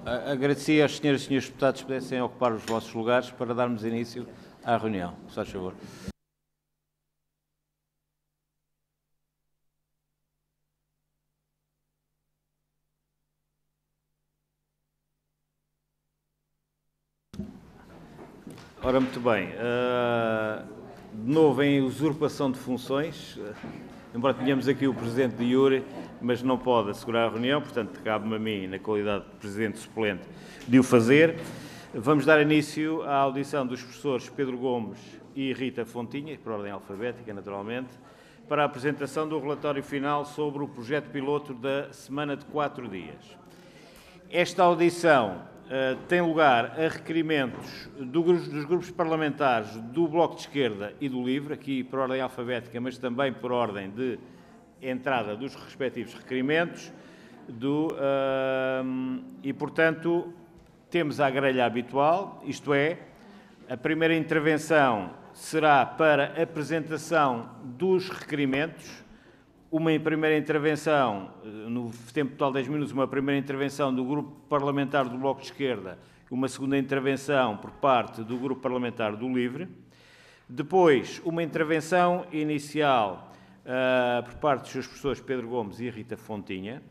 Agradecia às senhoras e senhores deputados que pudessem ocupar os vossos lugares para darmos início à reunião. Se faz favor. Ora, muito bem. De novo, em usurpação de funções, embora tenhamos aqui o Presidente de Iure, mas não pode assegurar a reunião, portanto, cabe-me a mim, na qualidade de Presidente suplente, de o fazer. Vamos dar início à audição dos professores Pedro Gomes e Rita Fontinha, por ordem alfabética, naturalmente, para a apresentação do relatório final sobre o projeto piloto da semana de 4 dias. Esta audição tem lugar a requerimentos dos grupos parlamentares do Bloco de Esquerda e do LIVRE, aqui por ordem alfabética, mas também por ordem de entrada dos respectivos requerimentos, e, portanto, temos a grelha habitual, isto é, a primeira intervenção será para a apresentação dos requerimentos, uma primeira intervenção, no tempo total de 10 minutos, uma primeira intervenção do Grupo Parlamentar do Bloco de Esquerda, uma segunda intervenção por parte do Grupo Parlamentar do LIVRE. Depois, uma intervenção inicial por parte dos seus professores Pedro Gomes e Rita Fontinha.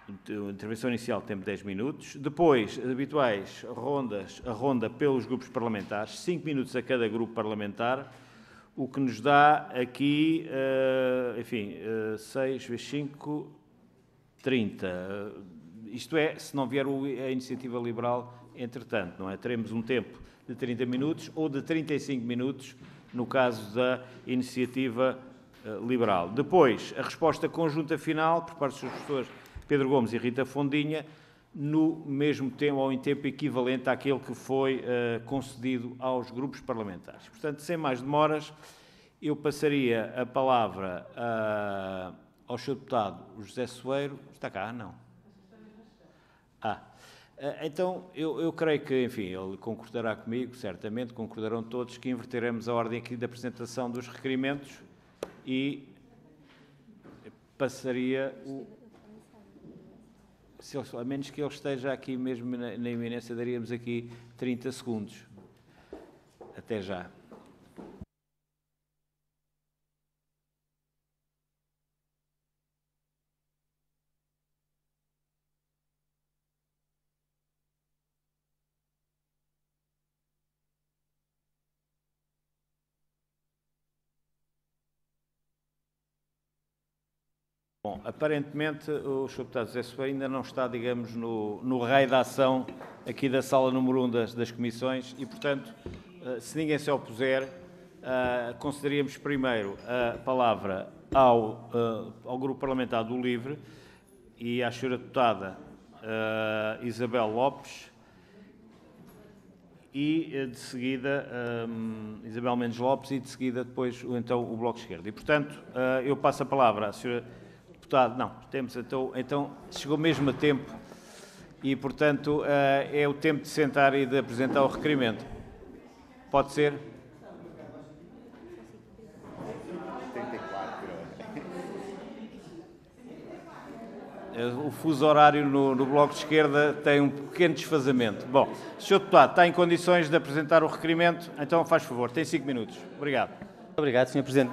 A intervenção inicial tem 10 minutos. Depois, habituais a ronda pelos grupos parlamentares, 5 minutos a cada grupo parlamentar, o que nos dá aqui, 6 vezes 5, 30. Isto é, se não vier a iniciativa liberal, entretanto, não é? Teremos um tempo de 30 minutos ou de 35 minutos, no caso da iniciativa liberal. Depois, a resposta conjunta final, por parte dos seus professores Pedro Gomes e Rita Fontinha, no mesmo tempo, ou em tempo equivalente àquele que foi concedido aos grupos parlamentares. Portanto, sem mais demoras, eu passaria a palavra ao Sr. Deputado José Soeiro. Está cá? Não. Então, eu creio que, enfim, ele concordará comigo, certamente, concordarão todos, que inverteremos a ordem aqui da apresentação dos requerimentos e passaria o... a menos que ele esteja aqui mesmo na iminência, daríamos aqui 30 segundos. Até já. Bom, aparentemente o Sr. Deputado José Soeiro ainda não está, digamos, no raio da ação aqui da sala número 1 das comissões e, portanto, se ninguém se opuser, concederíamos primeiro a palavra ao Grupo Parlamentar do LIVRE e à Sra. Deputada Isabel Lopes e, de seguida, Isabel Mendes Lopes e, de seguida, depois, então, o Bloco de Esquerda. E, portanto, eu passo a palavra à Sra. Não, temos então chegou mesmo a tempo e, portanto, é o tempo de sentar e de apresentar o requerimento. Pode ser? 34. O fuso horário no Bloco de Esquerda tem um pequeno desfazamento. Bom, Sr. Deputado, está em condições de apresentar o requerimento? Então, faz favor, tem 5 minutos. Obrigado. Obrigado, Sr. Presidente.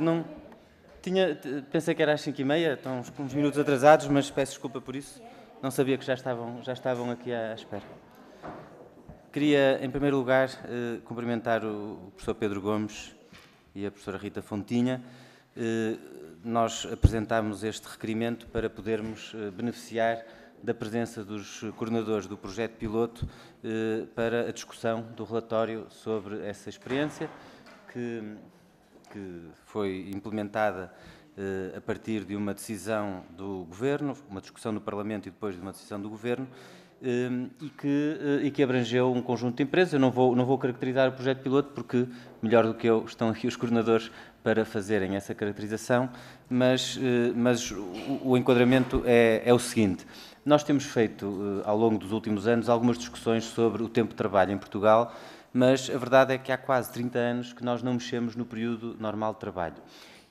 Pensei que era às 5h30, estão uns minutos atrasados, mas peço desculpa por isso. Não sabia que já estavam aqui à espera. Queria, em primeiro lugar, cumprimentar o professor Pedro Gomes e a professora Rita Fontinha. Nós apresentámos este requerimento para podermos beneficiar da presença dos coordenadores do projeto piloto para a discussão do relatório sobre essa experiência que foi implementada a partir de uma decisão do Governo, uma discussão no Parlamento e depois de uma decisão do Governo, e que abrangeu um conjunto de empresas. Eu não vou caracterizar o projeto piloto porque, melhor do que eu, estão aqui os coordenadores para fazerem essa caracterização, mas o enquadramento é o seguinte. Nós temos feito, ao longo dos últimos anos, algumas discussões sobre o tempo de trabalho em Portugal, mas a verdade é que há quase 30 anos que nós não mexemos no período normal de trabalho.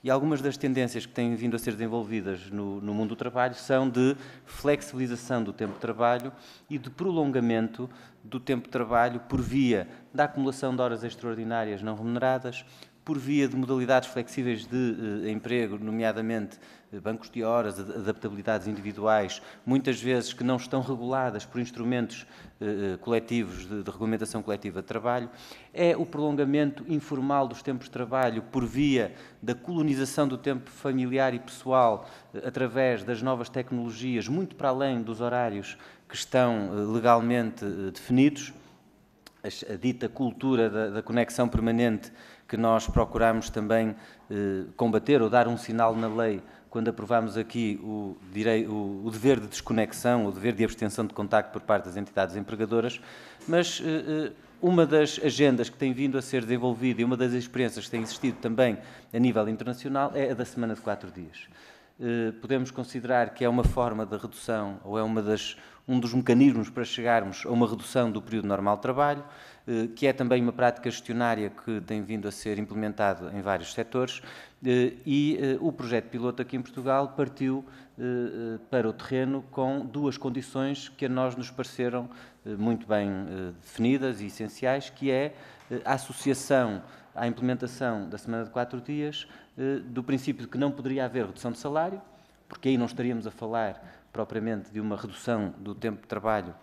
E algumas das tendências que têm vindo a ser desenvolvidas no mundo do trabalho são de flexibilização do tempo de trabalho e de prolongamento do tempo de trabalho por via da acumulação de horas extraordinárias não remuneradas, por via de modalidades flexíveis de emprego, nomeadamente bancos de horas, adaptabilidades individuais, muitas vezes que não estão reguladas por instrumentos coletivos de regulamentação coletiva de trabalho. É o prolongamento informal dos tempos de trabalho por via da colonização do tempo familiar e pessoal através das novas tecnologias, muito para além dos horários que estão legalmente definidos. A dita cultura da conexão permanente que nós procuramos também combater ou dar um sinal na lei quando aprovámos aqui o dever de desconexão, o dever de abstenção de contacto por parte das entidades empregadoras, mas uma das agendas que tem vindo a ser desenvolvida e uma das experiências que tem existido também a nível internacional é a da semana de 4 dias. Podemos considerar que é uma forma de redução ou é um dos mecanismos para chegarmos a uma redução do período normal de trabalho, que é também uma prática gestionária que tem vindo a ser implementado em vários setores, e o projeto piloto aqui em Portugal partiu para o terreno com 2 condições que a nós nos pareceram muito bem definidas e essenciais, que é a associação à implementação da semana de 4 dias do princípio de que não poderia haver redução de salário, porque aí não estaríamos a falar propriamente de uma redução do tempo de trabalho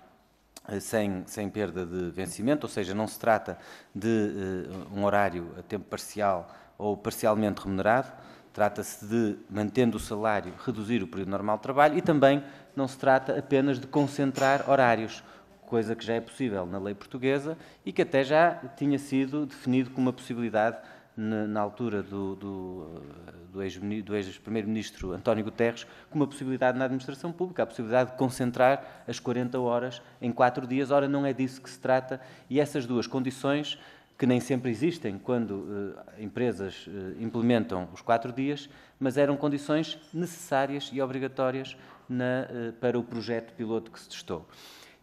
sem perda de vencimento, ou seja, não se trata de um horário a tempo parcial ou parcialmente remunerado, trata-se de, mantendo o salário, reduzir o período normal de trabalho e também não se trata apenas de concentrar horários, coisa que já é possível na lei portuguesa e que até já tinha sido definido como uma possibilidade na altura do ex-primeiro-ministro António Guterres, como uma possibilidade na administração pública, a possibilidade de concentrar as 40 horas em 4 dias. Ora, não é disso que se trata, e essas 2 condições, que nem sempre existem quando empresas implementam os 4 dias, mas eram condições necessárias e obrigatórias para o projeto piloto que se testou.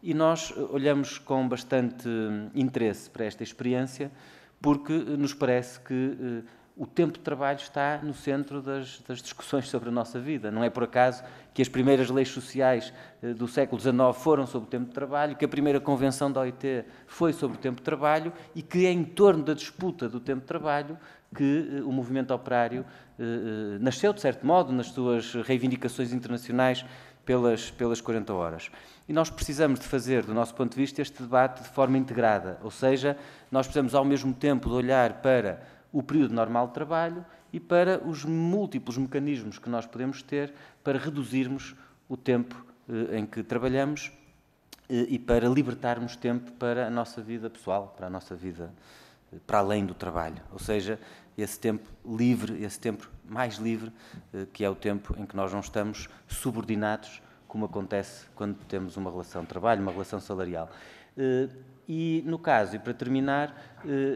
E nós olhamos com bastante interesse para esta experiência, porque nos parece que o tempo de trabalho está no centro das discussões sobre a nossa vida. Não é por acaso que as primeiras leis sociais do século XIX foram sobre o tempo de trabalho, que a primeira convenção da OIT foi sobre o tempo de trabalho e que é em torno da disputa do tempo de trabalho que o movimento operário nasceu, de certo modo, nas suas reivindicações internacionais pelas 40 horas. E nós precisamos de fazer, do nosso ponto de vista, este debate de forma integrada, ou seja, nós precisamos ao mesmo tempo de olhar para o período normal de trabalho e para os múltiplos mecanismos que nós podemos ter para reduzirmos o tempo em que trabalhamos e para libertarmos tempo para a nossa vida pessoal, para a nossa vida para além do trabalho, ou seja, esse tempo livre, esse tempo mais livre, que é o tempo em que nós não estamos subordinados, como acontece quando temos uma relação de trabalho, uma relação salarial. E, no caso, e para terminar,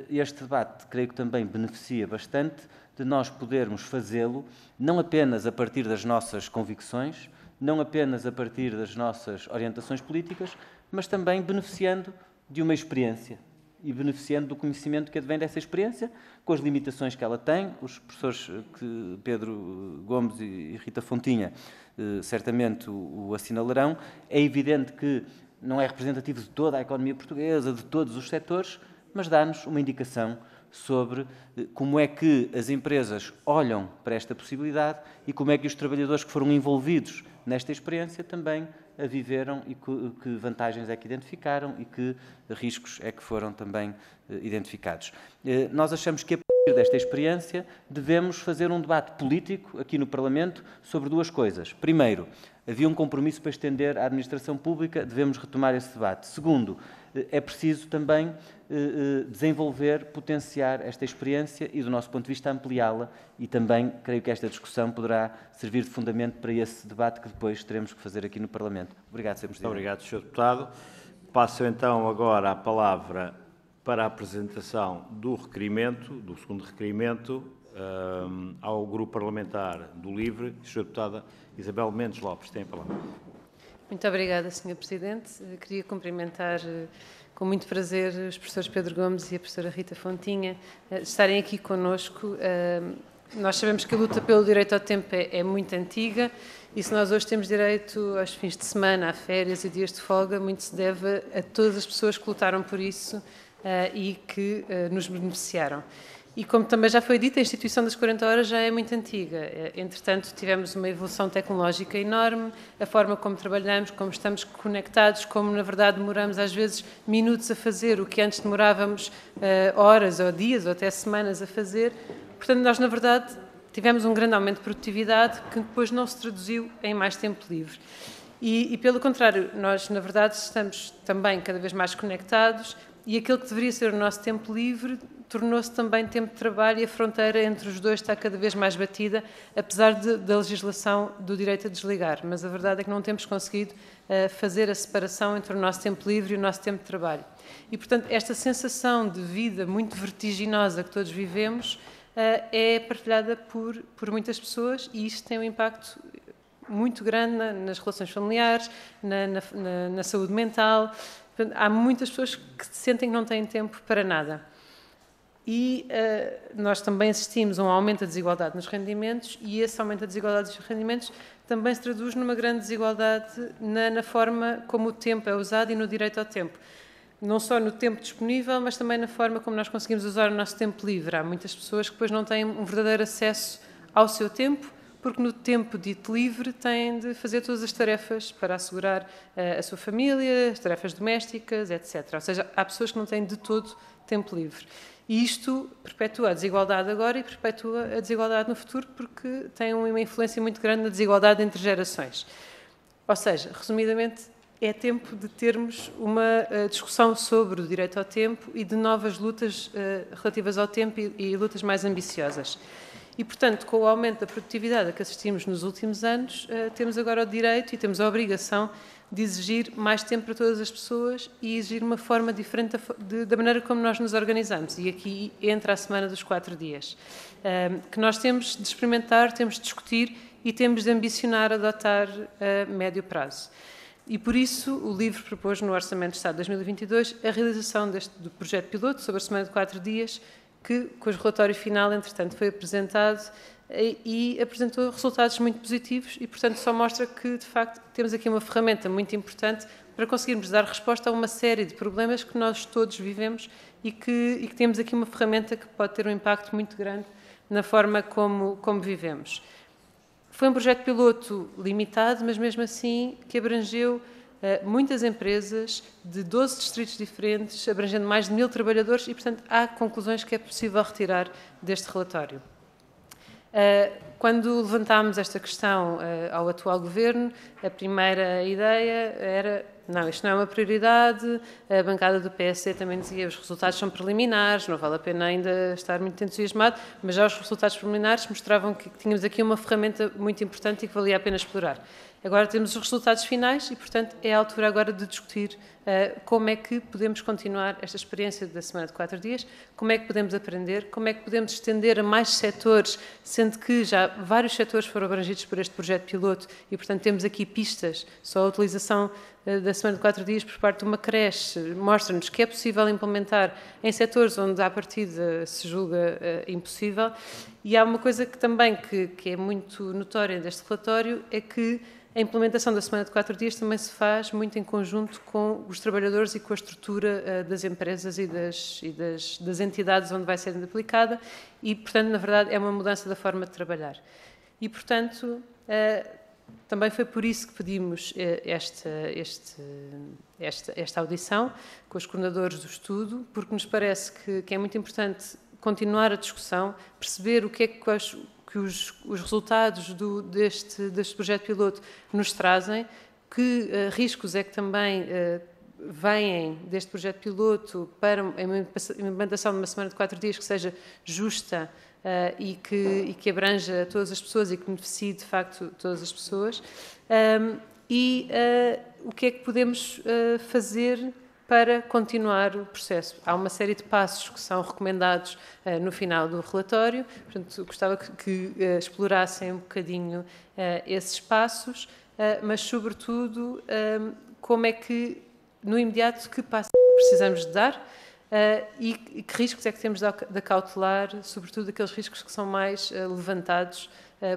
este debate creio que também beneficia bastante de nós podermos fazê-lo, não apenas a partir das nossas convicções, não apenas a partir das nossas orientações políticas, mas também beneficiando de uma experiência e beneficiando do conhecimento que advém dessa experiência, com as limitações que ela tem. Os professores Pedro Gomes e Rita Fontinha certamente o assinalarão. É evidente que não é representativo de toda a economia portuguesa, de todos os setores, mas dá-nos uma indicação sobre como é que as empresas olham para esta possibilidade e como é que os trabalhadores que foram envolvidos nesta experiência também a viveram e que vantagens é que identificaram e que riscos é que foram também identificados. Nós achamos que a partir desta experiência devemos fazer um debate político aqui no Parlamento sobre 2 coisas. Primeiro, havia um compromisso para estender a administração pública, devemos retomar esse debate. Segundo, é preciso também desenvolver, potenciar esta experiência e, do nosso ponto de vista, ampliá-la, e também creio que esta discussão poderá servir de fundamento para esse debate que depois teremos que fazer aqui no Parlamento. Obrigado, Sr. Presidente. Obrigado, Sr. Deputado. Passo então agora a palavra para a apresentação do requerimento, do segundo requerimento, ao Grupo Parlamentar do LIVRE. Sra. Deputada Isabel Mendes Lopes, tem a palavra. Muito obrigada, Sr. Presidente. Queria cumprimentar com muito prazer os professores Pedro Gomes e a professora Rita Fontinha estarem aqui connosco Nós sabemos que a luta pelo direito ao tempo é muito antiga e se nós hoje temos direito aos fins de semana, a férias e dias de folga, muito se deve a todas as pessoas que lutaram por isso e que nos beneficiaram. E como também já foi dito, a instituição das 40 horas já é muito antiga. Entretanto, tivemos uma evolução tecnológica enorme, a forma como trabalhamos, como estamos conectados, como na verdade demoramos às vezes minutos a fazer o que antes demorávamos horas ou dias ou até semanas a fazer. Portanto, nós na verdade tivemos um grande aumento de produtividade que depois não se traduziu em mais tempo livre. E pelo contrário, nós na verdade estamos também cada vez mais conectados e aquilo que deveria ser o nosso tempo livre tornou-se também tempo de trabalho e a fronteira entre os dois está cada vez mais batida, apesar da legislação do direito a desligar. Mas a verdade é que não temos conseguido fazer a separação entre o nosso tempo livre e o nosso tempo de trabalho. E, portanto, esta sensação de vida muito vertiginosa que todos vivemos é partilhada por muitas pessoas e isto tem um impacto muito grande nas relações familiares, na saúde mental. Portanto, há muitas pessoas que sentem que não têm tempo para nada. E nós também assistimos a um aumento da desigualdade nos rendimentos e esse aumento da desigualdade dos rendimentos também se traduz numa grande desigualdade na forma como o tempo é usado e no direito ao tempo. Não só no tempo disponível, mas também na forma como nós conseguimos usar o nosso tempo livre. Há muitas pessoas que depois não têm um verdadeiro acesso ao seu tempo, porque no tempo dito livre têm de fazer todas as tarefas para assegurar a sua família, as tarefas domésticas, etc. Ou seja, há pessoas que não têm de todo tempo livre. E isto perpetua a desigualdade agora e perpetua a desigualdade no futuro porque tem uma influência muito grande na desigualdade entre gerações. Ou seja, resumidamente, é tempo de termos uma discussão sobre o direito ao tempo e de novas lutas relativas ao tempo e lutas mais ambiciosas. E, portanto, com o aumento da produtividade a que assistimos nos últimos anos, temos agora o direito e temos a obrigação de exigir mais tempo para todas as pessoas e exigir uma forma diferente da maneira como nós nos organizamos. E aqui entra a semana dos 4 dias, que nós temos de experimentar, temos de discutir e temos de ambicionar adotar a médio prazo. E, por isso, o LIVRE propôs no Orçamento de Estado de 2022 a realização do projeto piloto sobre a semana de 4 dias, que, cujo relatório final, entretanto, foi apresentado e apresentou resultados muito positivos e, portanto, só mostra que, de facto, temos aqui uma ferramenta muito importante para conseguirmos dar resposta a uma série de problemas que nós todos vivemos e que temos aqui uma ferramenta que pode ter um impacto muito grande na forma como vivemos. Foi um projeto piloto limitado, mas mesmo assim que abrangeu muitas empresas de 12 distritos diferentes, abrangendo mais de 1000 trabalhadores e, portanto, há conclusões que é possível retirar deste relatório. Quando levantámos esta questão ao atual Governo, a primeira ideia era: não, isto não é uma prioridade, a bancada do PSD também dizia os resultados são preliminares, não vale a pena ainda estar muito entusiasmado, mas já os resultados preliminares mostravam que tínhamos aqui uma ferramenta muito importante e que valia a pena explorar. Agora temos os resultados finais e, portanto, é a altura agora de discutir como é que podemos continuar esta experiência da semana de 4 dias, como é que podemos aprender, como é que podemos estender a mais setores, sendo que já vários setores foram abrangidos por este projeto piloto e, portanto, temos aqui pistas. Só a utilização da semana de 4 dias por parte de uma creche mostra-nos que é possível implementar em setores onde, à partida, se julga impossível. E há uma coisa que também que é muito notória deste relatório, é que a implementação da semana de 4 dias também se faz muito em conjunto com os trabalhadores e com a estrutura das empresas e das entidades onde vai ser aplicada e, portanto, na verdade, é uma mudança da forma de trabalhar. E, portanto, também foi por isso que pedimos esta audição com os coordenadores do estudo, porque nos parece que é muito importante continuar a discussão, perceber o que é que os resultados deste projeto piloto nos trazem, que riscos é que também vêm deste projeto piloto para a implementação de uma semana de 4 dias que seja justa e que abranja todas as pessoas e que beneficie, de facto, todas as pessoas. O que é que podemos fazer para continuar o processo. Há uma série de passos que são recomendados no final do relatório, portanto, gostava que explorassem um bocadinho esses passos, mas, sobretudo, como é que, no imediato, que passos precisamos de dar e que riscos é que temos de acautelar, sobretudo aqueles riscos que são mais levantados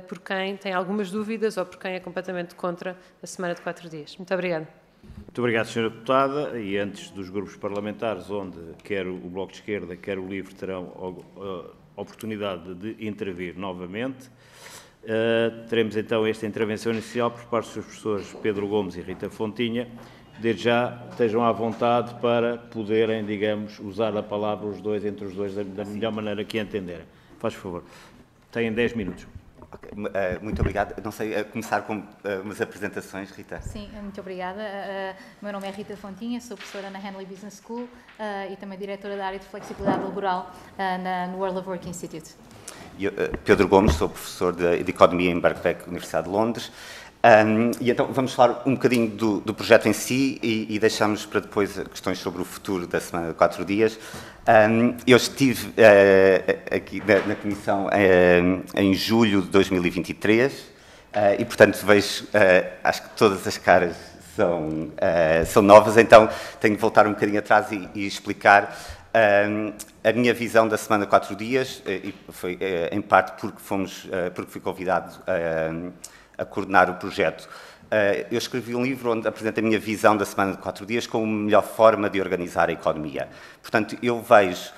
por quem tem algumas dúvidas ou por quem é completamente contra a semana de 4 dias. Muito obrigada. Muito obrigado, Sra. Deputada. E antes dos grupos parlamentares, onde quer o Bloco de Esquerda, quer o LIVRE terão a oportunidade de intervir novamente, teremos então esta intervenção inicial por parte dos seus professores Pedro Gomes e Rita Fontinha. Desde já estejam à vontade para poderem, digamos, usar a palavra entre os dois da melhor maneira que entenderem. Faz favor. Têm 10 minutos. Okay. Muito obrigado. Não sei, começar com umas apresentações, Rita. Sim, muito obrigada. O meu nome é Rita Fontinha, sou professora na Henley Business School e também diretora da área de flexibilidade laboral no World of Work Institute. Eu, Pedro Gomes, sou professor de Economia em Birkbeck, Universidade de Londres. E então vamos falar um bocadinho do projeto em si e deixamos para depois questões sobre o futuro da semana de 4 dias. Eu estive aqui na Comissão em julho de 2023 e, portanto, vejo, acho que todas as caras são novas, então tenho de voltar um bocadinho atrás e explicar a minha visão da semana de 4 dias, e foi em parte porque fui convidado a coordenar o projeto. Eu escrevi um livro onde apresento a minha visão da semana de 4 dias como a melhor forma de organizar a economia. Portanto, eu vejo,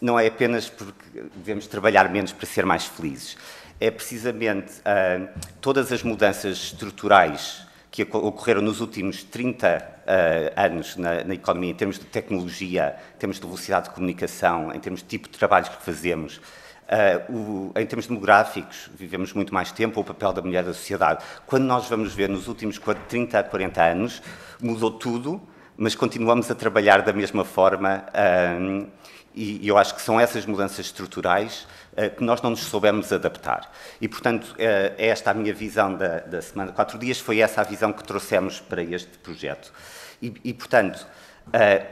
não é apenas porque devemos trabalhar menos para ser mais felizes, é precisamente todas as mudanças estruturais que ocorreram nos últimos 30 anos na economia, em termos de tecnologia, em termos de velocidade de comunicação, em termos de tipo de trabalhos que fazemos. Em termos demográficos, vivemos muito mais tempo, o papel da mulher da sociedade. Quando nós vamos ver nos últimos 30 a 40 anos, mudou tudo, mas continuamos a trabalhar da mesma forma e eu acho que são essas mudanças estruturais que nós não nos soubemos adaptar. E, portanto, é esta a minha visão da semana de 4 dias, foi essa a visão que trouxemos para este projeto. E portanto,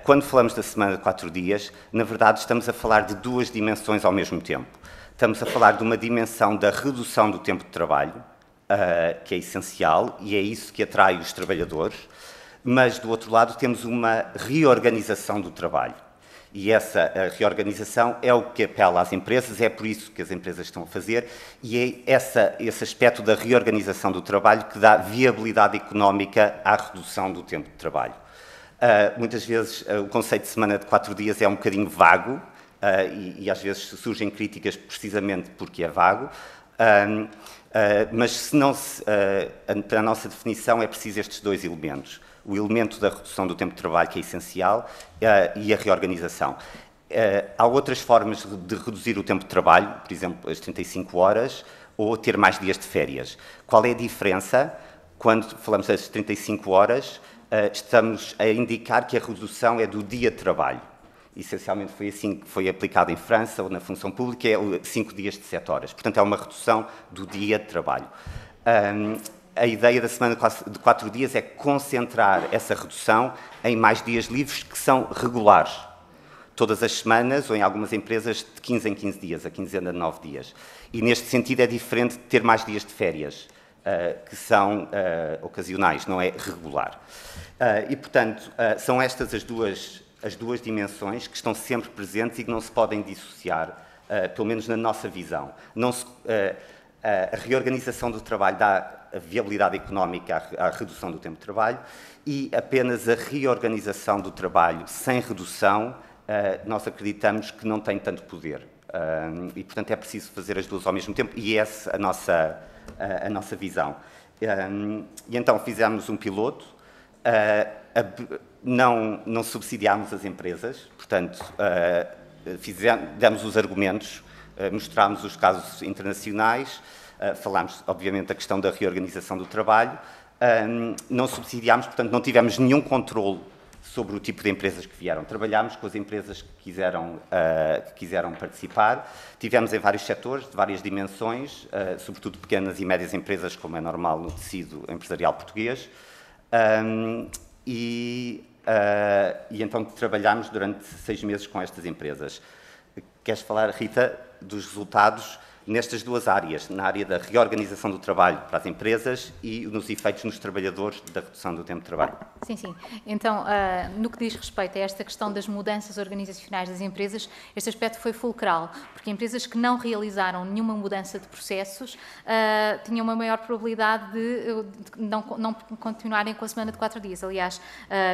quando falamos da semana de 4 dias, na verdade estamos a falar de duas dimensões ao mesmo tempo. Estamos a falar de uma dimensão da redução do tempo de trabalho, que é essencial, e é isso que atrai os trabalhadores, mas, do outro lado, temos uma reorganização do trabalho. E essa reorganização é o que apela às empresas, é por isso que as empresas estão a fazer, e é esse aspecto da reorganização do trabalho que dá viabilidade económica à redução do tempo de trabalho. Muitas vezes o conceito de semana de 4 dias é um bocadinho vago e às vezes surgem críticas precisamente porque é vago, mas se não para a nossa definição é preciso estes dois elementos. O elemento da redução do tempo de trabalho, que é essencial, e a reorganização. Há outras formas de reduzir o tempo de trabalho, por exemplo, as 35 horas, ou ter mais dias de férias. Qual é a diferença? Quando falamos das 35 horas, estamos a indicar que a redução é do dia de trabalho. Essencialmente foi assim que foi aplicado em França ou na função pública, é 5 dias de 7 horas. Portanto, é uma redução do dia de trabalho. A ideia da semana de 4 dias é concentrar essa redução em mais dias livres que são regulares. Todas as semanas, ou em algumas empresas, de 15 em 15 dias, a quinzena de 9 dias. E neste sentido é diferente de ter mais dias de férias, que são ocasionais, não é regular. E, portanto, são estas as duas dimensões que estão sempre presentes e que não se podem dissociar, pelo menos na nossa visão. A reorganização do trabalho dá a viabilidade económica à redução do tempo de trabalho e apenas a reorganização do trabalho sem redução, nós acreditamos que não tem tanto poder. E, portanto, é preciso fazer as duas ao mesmo tempo e essa é a nossa visão. E então fizemos um piloto, não subsidiámos as empresas, portanto, demos os argumentos, mostrámos os casos internacionais, falámos, obviamente, da questão da reorganização do trabalho, não subsidiámos, portanto, não tivemos nenhum controle sobre o tipo de empresas que vieram. Trabalhámos com as empresas que quiseram participar. Tivemos em vários setores, de várias dimensões, sobretudo pequenas e médias empresas, como é normal no tecido empresarial português. E então trabalhámos durante 6 meses com estas empresas. Queres falar, Rita, dos resultados? nestas duas áreas, na área da reorganização do trabalho para as empresas e nos efeitos nos trabalhadores da redução do tempo de trabalho. Sim, sim. Então, no que diz respeito a esta questão das mudanças organizacionais das empresas, este aspecto foi fulcral, porque empresas que não realizaram nenhuma mudança de processos tinham uma maior probabilidade de não continuarem com a semana de 4 dias. Aliás,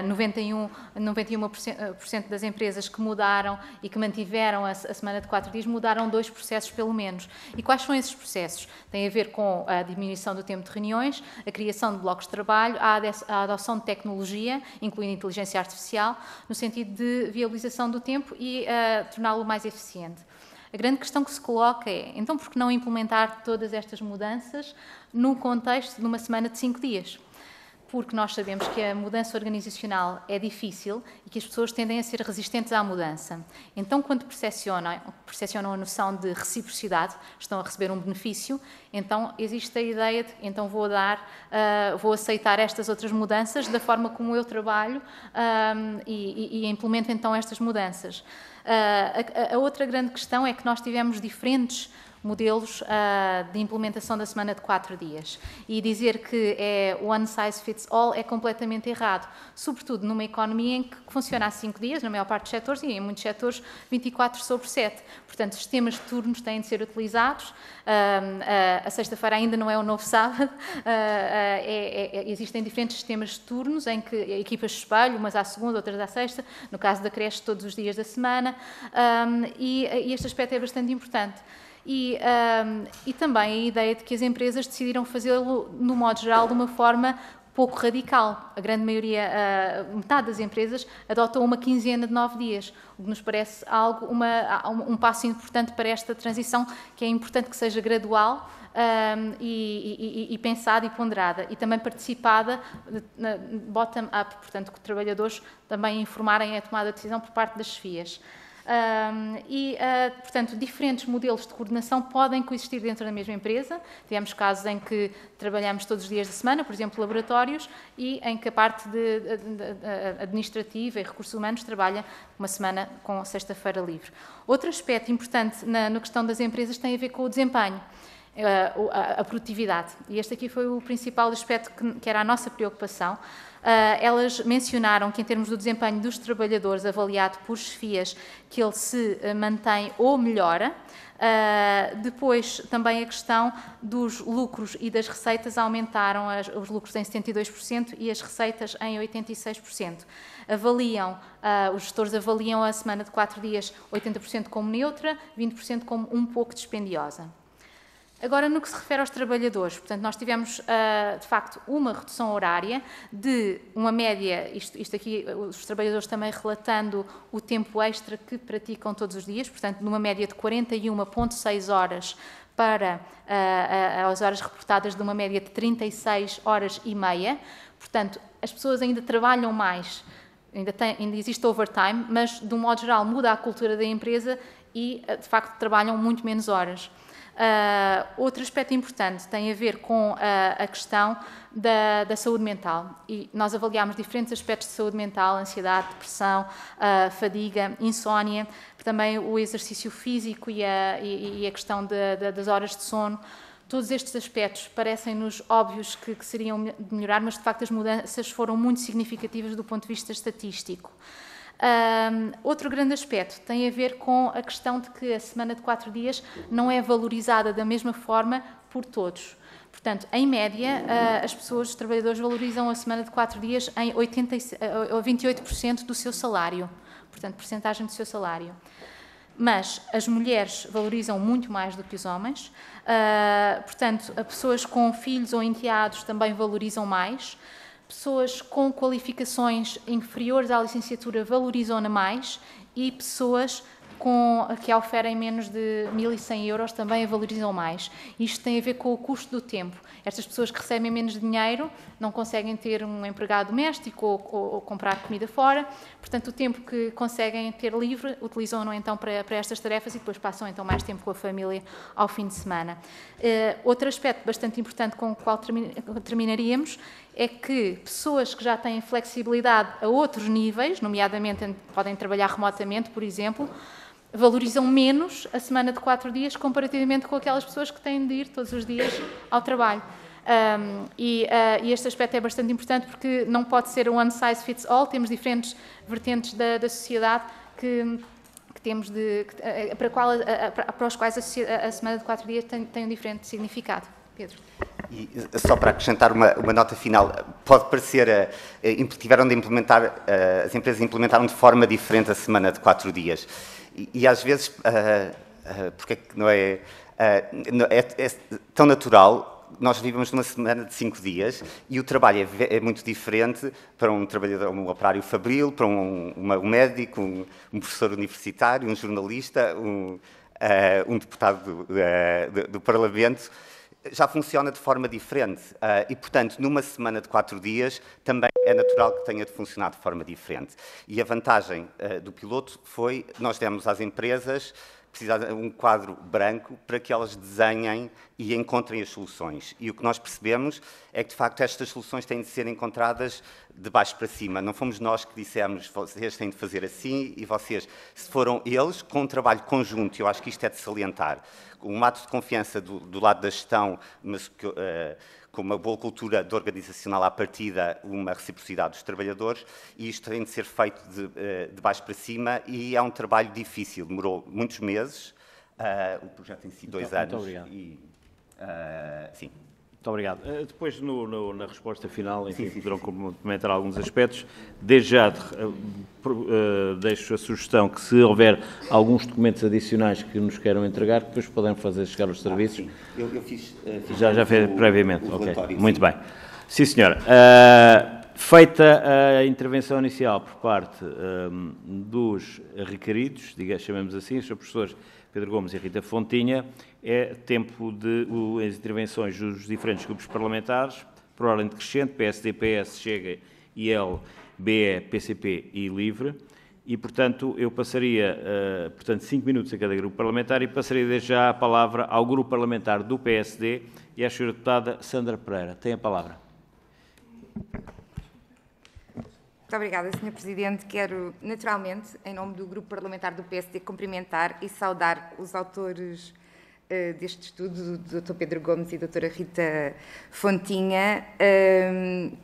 91% das empresas que mudaram e que mantiveram a semana de 4 dias mudaram 2 processos pelo menos. E quais são esses processos? Tem a ver com a diminuição do tempo de reuniões, a criação de blocos de trabalho, a adoção de tecnologia, incluindo inteligência artificial, no sentido de viabilização do tempo e torná-lo mais eficiente. A grande questão que se coloca é, então, por que não implementar todas estas mudanças no contexto de uma semana de 5 dias? Porque nós sabemos que a mudança organizacional é difícil e que as pessoas tendem a ser resistentes à mudança. Então, quando percepcionam a noção de reciprocidade, estão a receber um benefício, então existe a ideia de, então vou aceitar estas outras mudanças da forma como eu trabalho e implemento então estas mudanças. A outra grande questão é que nós tivemos diferentes modelos de implementação da semana de 4 dias. E dizer que é one size fits all é completamente errado, sobretudo numa economia em que funciona há 5 dias, na maior parte dos setores, e em muitos setores 24/7. Portanto, sistemas de turnos têm de ser utilizados. A sexta-feira ainda não é o novo sábado. Existem diferentes sistemas de turnos em que equipas de espelho, umas à segunda, outras à sexta, no caso da creche todos os dias da semana, e este aspecto é bastante importante. E também a ideia de que as empresas decidiram fazê-lo, no modo geral, de uma forma pouco radical. A grande maioria, metade das empresas, adotou uma quinzena de 9 dias, o que nos parece um passo importante para esta transição, que é importante que seja gradual e pensada e ponderada, e também participada bottom-up, portanto, que os trabalhadores também informarem a tomada de decisão por parte das chefias. Portanto, diferentes modelos de coordenação podem coexistir dentro da mesma empresa. Tivemos casos em que trabalhamos todos os dias da semana, por exemplo, laboratórios, e em que a parte administrativa e recursos humanos trabalha uma semana com sexta-feira livre. Outro aspecto importante na questão das empresas tem a ver com o desempenho. A produtividade. E este aqui foi o principal aspecto que era a nossa preocupação. Elas mencionaram que, em termos do desempenho dos trabalhadores avaliado por chefias, que ele se mantém ou melhora. Depois, também a questão dos lucros e das receitas aumentaram, os lucros em 72% e as receitas em 86%. Os gestores avaliam a semana de 4 dias 80% como neutra, 20% como um pouco dispendiosa. Agora, no que se refere aos trabalhadores, portanto, nós tivemos, de facto, uma redução horária de uma média, isto aqui, os trabalhadores também relatando o tempo extra que praticam todos os dias, portanto, numa média de 41,6 horas para as horas reportadas de uma média de 36 horas e meia. Portanto, as pessoas ainda trabalham mais, ainda existe overtime, mas, de um modo geral, muda a cultura da empresa e, de facto, trabalham muito menos horas. Outro aspecto importante tem a ver com a questão da saúde mental, e nós avaliámos diferentes aspectos de saúde mental: ansiedade, depressão, fadiga, insónia, também o exercício físico e a questão das horas de sono. Todos estes aspectos parecem-nos óbvios que seriam de melhorar, mas de facto as mudanças foram muito significativas do ponto de vista estatístico. Outro grande aspecto tem a ver com a questão de que a semana de 4 dias não é valorizada da mesma forma por todos. Portanto, em média, os trabalhadores valorizam a semana de 4 dias em 28% do seu salário, portanto, percentagem do seu salário. Mas as mulheres valorizam muito mais do que os homens, portanto, as pessoas com filhos ou enteados também valorizam mais. Pessoas com qualificações inferiores à licenciatura valorizam-na mais, e pessoas que oferem menos de 1.100 euros também a valorizam mais. Isto tem a ver com o custo do tempo. Estas pessoas que recebem menos dinheiro não conseguem ter um empregado doméstico ou comprar comida fora, portanto, o tempo que conseguem ter livre utilizam-no então para estas tarefas e depois passam então mais tempo com a família ao fim de semana. Outro aspecto bastante importante com o qual terminaríamos é que pessoas que já têm flexibilidade a outros níveis, nomeadamente podem trabalhar remotamente, por exemplo, valorizam menos a semana de 4 dias comparativamente com aquelas pessoas que têm de ir todos os dias ao trabalho. E este aspecto é bastante importante porque não pode ser um one size fits all, temos diferentes vertentes da sociedade que temos para os quais a semana de 4 dias tem um diferente significado. Pedro. E só para acrescentar uma nota final, pode parecer, tiveram de implementar, as empresas implementaram de forma diferente a semana de 4 dias. E às vezes, porque é que não é tão natural? Nós vivemos numa semana de 5 dias e o trabalho é muito diferente para um trabalhador, um operário fabril, para um médico, um professor universitário, um jornalista, um deputado do Parlamento. Já funciona de forma diferente e, portanto, numa semana de 4 dias também é natural que tenha de funcionar de forma diferente. E a vantagem do piloto foi, nós demos às empresas um quadro branco para que elas desenhem e encontrem as soluções. E o que nós percebemos é que, de facto, estas soluções têm de ser encontradas de baixo para cima. Não fomos nós que dissemos, vocês têm de fazer assim, e vocês, se foram eles, com um trabalho conjunto, eu acho que isto é de salientar, um ato de confiança do lado da gestão, mas com uma boa cultura de organizacional à partida, uma reciprocidade dos trabalhadores, e isto tem de ser feito de baixo para cima, e é um trabalho difícil, demorou muitos meses, o projeto tem sido 2 anos. Muito obrigado. Sim. Muito obrigado. Depois, na resposta final, enfim, poderão complementar alguns aspectos. Desde já deixo a sugestão que, se houver alguns documentos adicionais que nos queiram entregar, depois podem fazer chegar aos serviços. Sim. Eu fiz já fez previamente. Ok. Muito bem. Sim, senhora. Feita a intervenção inicial por parte dos requeridos, chamemos assim, os professores Pedro Gomes e Rita Fontinha, é tempo de as intervenções dos diferentes grupos parlamentares, por ordem decrescente, PSD, PS, Chega, IL, BE, PCP e LIVRE, e, portanto, eu passaria, 5 minutos a cada grupo parlamentar e passaria desde já a palavra ao grupo parlamentar do PSD e à senhora deputada Sandra Pereira. Tem a palavra. Muito obrigada, Sr. Presidente. Quero, naturalmente, em nome do Grupo Parlamentar do PSD, cumprimentar e saudar os autores deste estudo, o Dr. Pedro Gomes e a Dra. Rita Fontinha,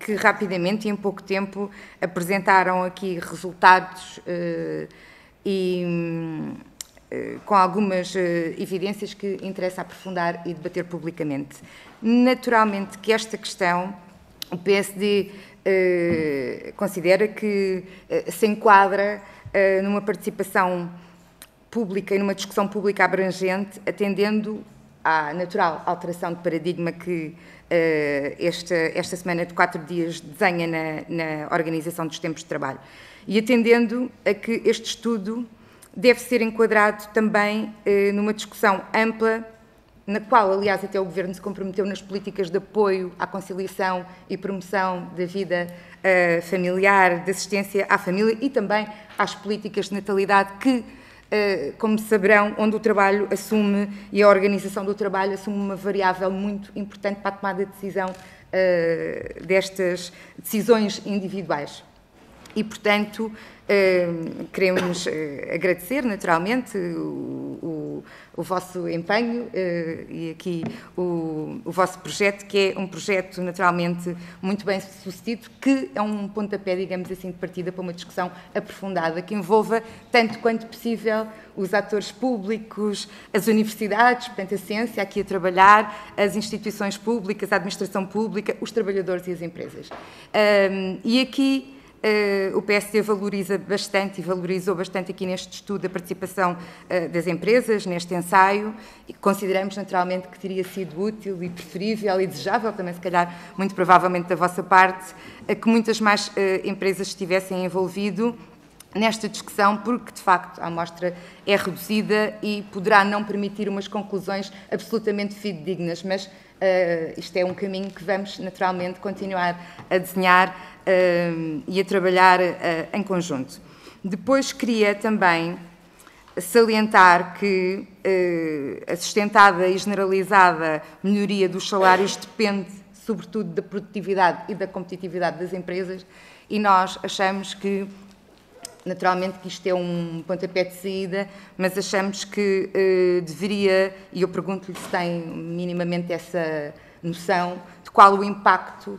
que rapidamente e em pouco tempo apresentaram aqui resultados e com algumas evidências que interessa aprofundar e debater publicamente. Naturalmente que esta questão, o PSD considera que se enquadra numa participação pública e numa discussão pública abrangente, atendendo à natural alteração de paradigma que esta semana de 4 dias desenha na organização dos tempos de trabalho. E atendendo a que este estudo deve ser enquadrado também numa discussão ampla, na qual, aliás, até o Governo se comprometeu nas políticas de apoio à conciliação e promoção da vida familiar, de assistência à família e também às políticas de natalidade que, como saberão, onde o trabalho assume e a organização do trabalho assume uma variável muito importante para a tomada de decisão destas decisões individuais. E, portanto, queremos agradecer, naturalmente, o vosso empenho e aqui o vosso projeto, que é um projeto, naturalmente, muito bem sucedido, que é um pontapé, digamos assim, de partida para uma discussão aprofundada, que envolva, tanto quanto possível, os atores públicos, as universidades, portanto, a ciência aqui a trabalhar, as instituições públicas, a administração pública, os trabalhadores e as empresas. E aqui o PSD valoriza bastante e valorizou bastante aqui neste estudo a participação das empresas, neste ensaio, e consideramos naturalmente que teria sido útil e preferível e desejável, também se calhar muito provavelmente da vossa parte, que muitas mais empresas estivessem envolvido nesta discussão, porque de facto a amostra é reduzida e poderá não permitir umas conclusões absolutamente fidedignas, mas isto é um caminho que vamos naturalmente continuar a desenhar e a trabalhar em conjunto. Depois queria também salientar que a sustentada e generalizada melhoria dos salários depende sobretudo da produtividade e da competitividade das empresas, e nós achamos que Naturalmente que isto é um pontapé de saída, mas achamos que deveria, e eu pergunto-lhe se tem minimamente essa noção, de qual o impacto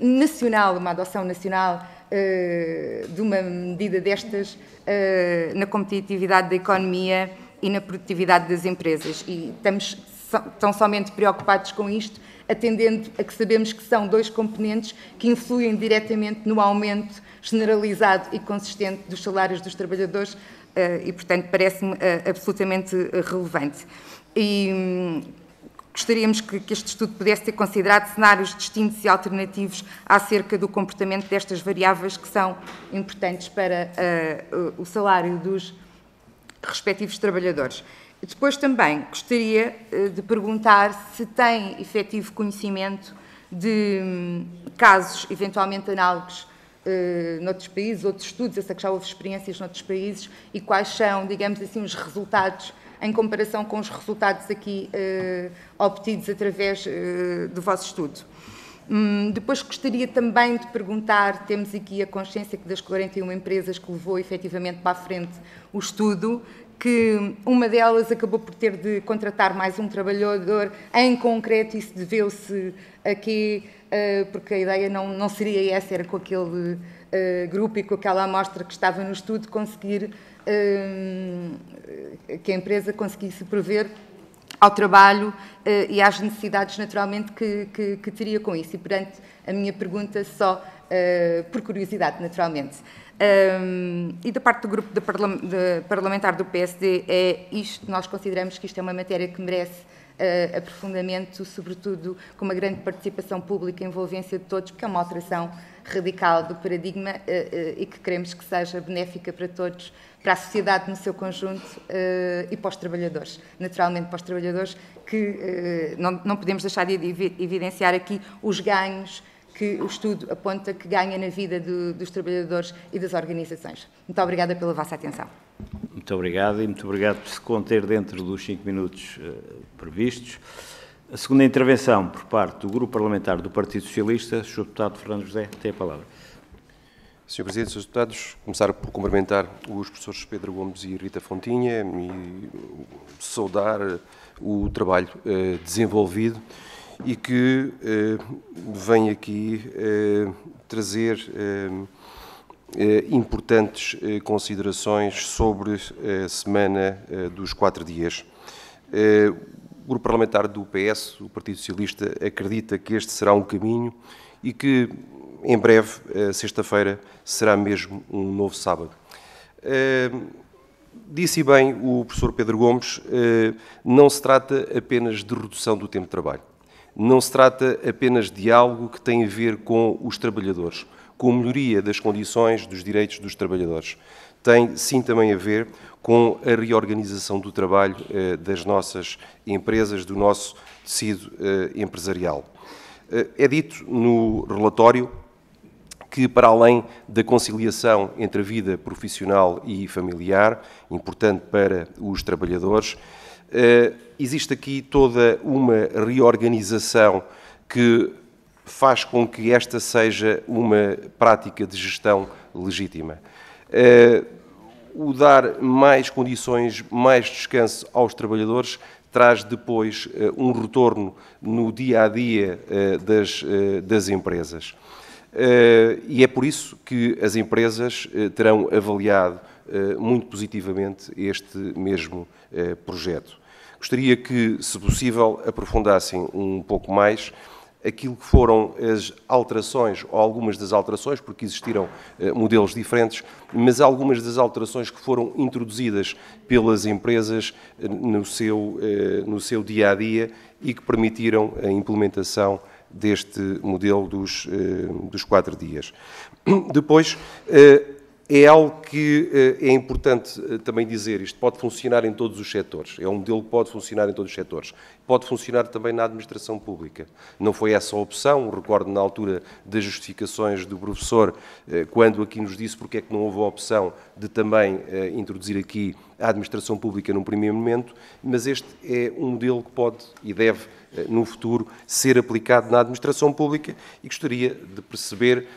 nacional, uma adoção nacional de uma medida destas na competitividade da economia e na produtividade das empresas. E estamos tão somente preocupados com isto, atendendo a que sabemos que são dois componentes que influem diretamente no aumento generalizado e consistente dos salários dos trabalhadores e, portanto, parece-me absolutamente relevante. E gostaríamos que este estudo pudesse ter considerado cenários distintos e alternativos acerca do comportamento destas variáveis que são importantes para o salário dos respectivos trabalhadores. Depois também gostaria de perguntar se tem efetivo conhecimento de casos eventualmente análogos noutros países, outros estudos, eu sei que já houve experiências noutros países, e quais são, digamos assim, os resultados em comparação com os resultados aqui obtidos através do vosso estudo. Depois gostaria também de perguntar, temos aqui a consciência que das 41 empresas que levou efetivamente para a frente o estudo, que uma delas acabou por ter de contratar mais um trabalhador em concreto, isso deveu-se aqui, porque a ideia não seria essa, era com aquele grupo e com aquela amostra que estava no estudo conseguir que a empresa conseguisse prover ao trabalho e às necessidades naturalmente que teria com isso. E, portanto, a minha pergunta só por curiosidade, naturalmente. E da parte do grupo parlamentar do PSD é isto, nós consideramos que isto é uma matéria que merece aprofundamento, sobretudo com uma grande participação pública e envolvência de todos, porque é uma alteração radical do paradigma e que queremos que seja benéfica para todos, para a sociedade no seu conjunto e para os trabalhadores. Naturalmente para os trabalhadores, que não podemos deixar de evidenciar aqui os ganhos que o estudo aponta que ganha na vida dos trabalhadores e das organizações. Muito obrigada pela vossa atenção. Muito obrigado e muito obrigado por se conter dentro dos 5 minutos previstos. A segunda intervenção por parte do Grupo Parlamentar do Partido Socialista, o Sr. Deputado Fernando José, tem a palavra. Sr. Presidente, Srs. Deputados, começar por cumprimentar os professores Pedro Gomes e Rita Fontinha e saudar o trabalho desenvolvido e que vem aqui trazer importantes considerações sobre a semana dos 4 dias. O Grupo Parlamentar do PS, o Partido Socialista, acredita que este será um caminho e que, em breve, sexta-feira, será mesmo um novo sábado. Disse bem o professor Pedro Gomes, não se trata apenas de redução do tempo de trabalho. Não se trata apenas de algo que tem a ver com os trabalhadores, com a melhoria das condições dos direitos dos trabalhadores. Tem, sim, também a ver com a reorganização do trabalho das nossas empresas, do nosso tecido empresarial. É dito no relatório que, para além da conciliação entre a vida profissional e familiar, importante para os trabalhadores, existe aqui toda uma reorganização que faz com que esta seja uma prática de gestão legítima. O dar mais condições, mais descanso aos trabalhadores, traz depois um retorno no dia-a-dia das empresas. E é por isso que as empresas terão avaliado muito positivamente este mesmo projeto. Gostaria que, se possível, aprofundassem um pouco mais aquilo que foram as alterações, ou algumas das alterações, porque existiram modelos diferentes, mas algumas das alterações que foram introduzidas pelas empresas no seu dia-a-dia e que permitiram a implementação deste modelo dos 4 dias. Depois, é algo que é importante também dizer, isto pode funcionar em todos os setores, é um modelo que pode funcionar em todos os setores, pode funcionar também na administração pública. Não foi essa a opção, recordo na altura das justificações do professor, quando aqui nos disse porque é que não houve a opção de também introduzir aqui a administração pública num primeiro momento, mas este é um modelo que pode e deve, no futuro, ser aplicado na administração pública e gostaria de perceber